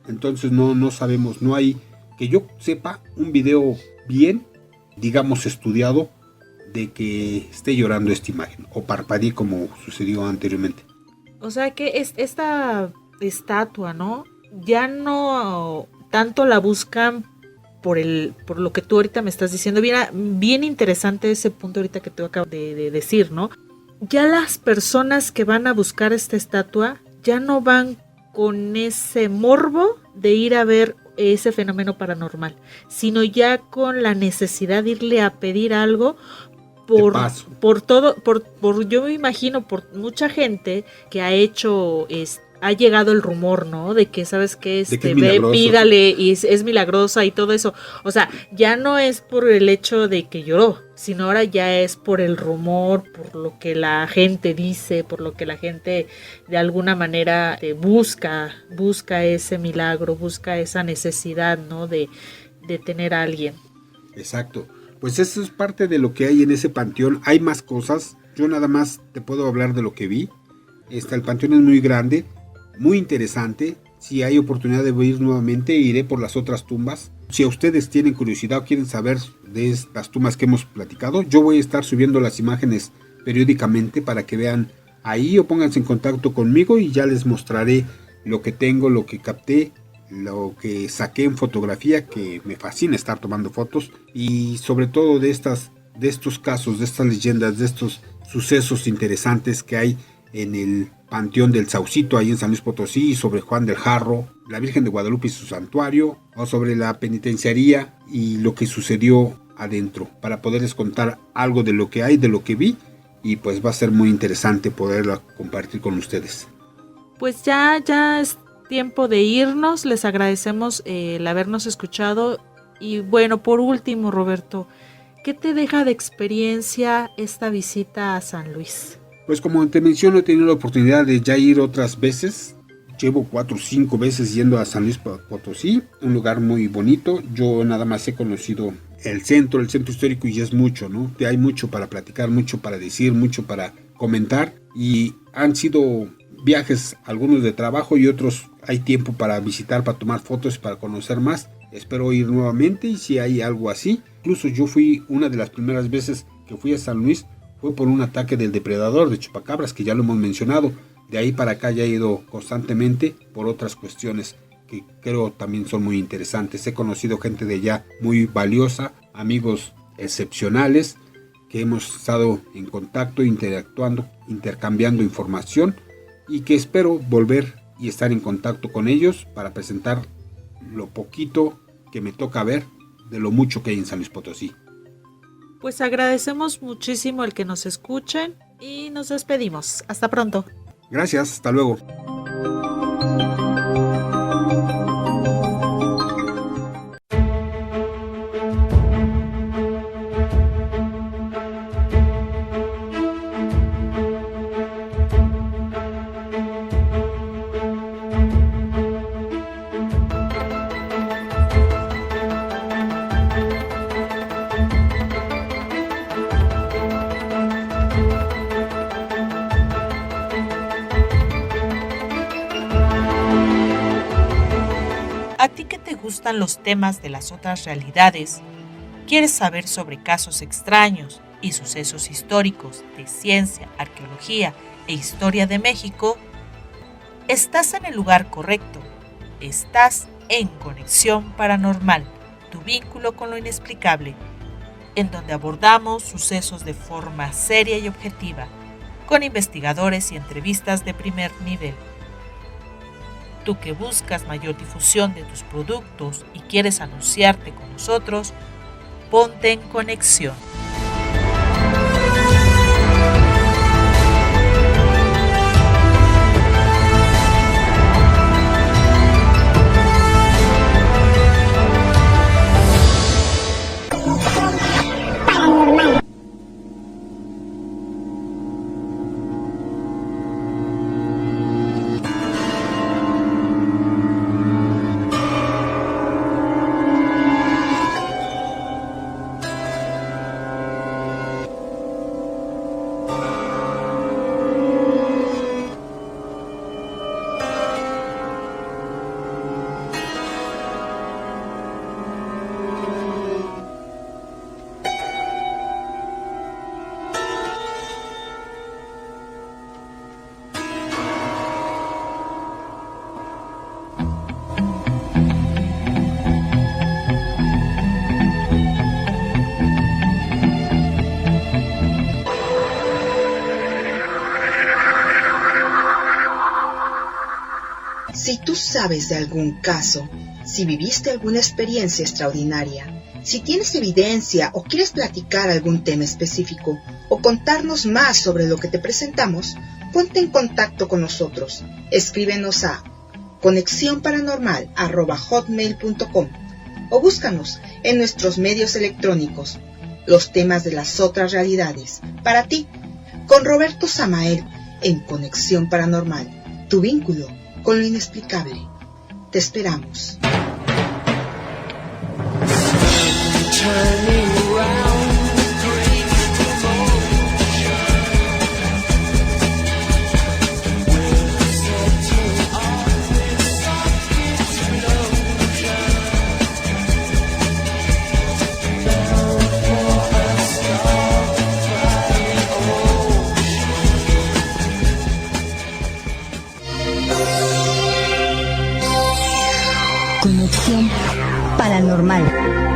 Entonces no sabemos, no hay, que yo sepa, un video bien, digamos, estudiado de que esté llorando esta imagen o parpadee como sucedió anteriormente. O sea que esta estatua, ¿no? Ya no tanto la buscan por lo que tú ahorita me estás diciendo. Bien interesante ese punto ahorita que tú acabas de decir, ¿no? Ya las personas que van a buscar esta estatua ya no van con ese morbo de ir a ver ese fenómeno paranormal, sino ya con la necesidad de irle a pedir algo yo me imagino por mucha gente que ha hecho ha llegado el rumor, ¿no? De que, ¿sabes qué? Ve, pídale y es milagrosa y todo eso. O sea, ya no es por el hecho de que lloró, sino ahora ya es por el rumor, por lo que la gente dice, por lo que la gente de alguna manera busca ese milagro, busca esa necesidad, ¿no? De tener a alguien. Exacto. Pues eso es parte de lo que hay en ese panteón. Hay más cosas. Yo nada más te puedo hablar de lo que vi. El panteón es muy grande, muy interesante. Si hay oportunidad de ir nuevamente, iré por las otras tumbas. Si a ustedes tienen curiosidad o quieren saber de las tumbas que hemos platicado, yo voy a estar subiendo las imágenes periódicamente para que vean ahí o pónganse en contacto conmigo y ya les mostraré lo que tengo, lo que capté, lo que saqué en fotografía, que me fascina estar tomando fotos, y sobre todo de estos casos, de estas leyendas, de estos sucesos interesantes que hay en el Panteón del Saucito, ahí en San Luis Potosí, sobre Juan del Jarro, la Virgen de Guadalupe y su santuario, o sobre la penitenciaría y lo que sucedió adentro, para poderles contar algo de lo que hay, de lo que vi, y pues va a ser muy interesante poderla compartir con ustedes. Pues ya es tiempo de irnos. Les agradecemos el habernos escuchado. Y bueno, por último, Roberto, ¿qué te deja de experiencia esta visita a San Luis? Pues como te menciono, he tenido la oportunidad de ya ir otras veces. Llevo 4 o 5 veces yendo a San Luis Potosí, un lugar muy bonito. Yo nada más he conocido el centro histórico, y es mucho, ¿no? Hay mucho para platicar, mucho para decir, mucho para comentar, y han sido viajes, algunos de trabajo y otros hay tiempo para visitar, para tomar fotos, para conocer más. Espero ir nuevamente, y si hay algo así. Incluso yo fui, una de las primeras veces que fui a San Luis fue por un ataque del depredador de chupacabras, que ya lo hemos mencionado. De ahí para acá ya he ido constantemente por otras cuestiones que creo también son muy interesantes. He conocido gente de allá muy valiosa, amigos excepcionales, que hemos estado en contacto, interactuando, intercambiando información, y que espero volver y estar en contacto con ellos para presentar lo poquito que me toca ver de lo mucho que hay en San Luis Potosí. Pues agradecemos muchísimo el que nos escuchen y nos despedimos. Hasta pronto. Gracias, hasta luego. ¿A ti que te gustan los temas de las otras realidades? ¿Quieres saber sobre casos extraños y sucesos históricos de ciencia, arqueología e historia de México? Estás en el lugar correcto. Estás en Conexión Paranormal, tu vínculo con lo inexplicable, en donde abordamos sucesos de forma seria y objetiva, con investigadores y entrevistas de primer nivel. Tú que buscas mayor difusión de tus productos y quieres anunciarte con nosotros, ponte en conexión. Si tú sabes de algún caso, si viviste alguna experiencia extraordinaria, si tienes evidencia o quieres platicar algún tema específico o contarnos más sobre lo que te presentamos, ponte en contacto con nosotros. Escríbenos a conexionparanormal@hotmail.com o búscanos en nuestros medios electrónicos. Los temas de las otras realidades, para ti, con Roberto Samael en Conexión Paranormal, tu vínculo con lo inexplicable. Te esperamos. Conexión paranormal.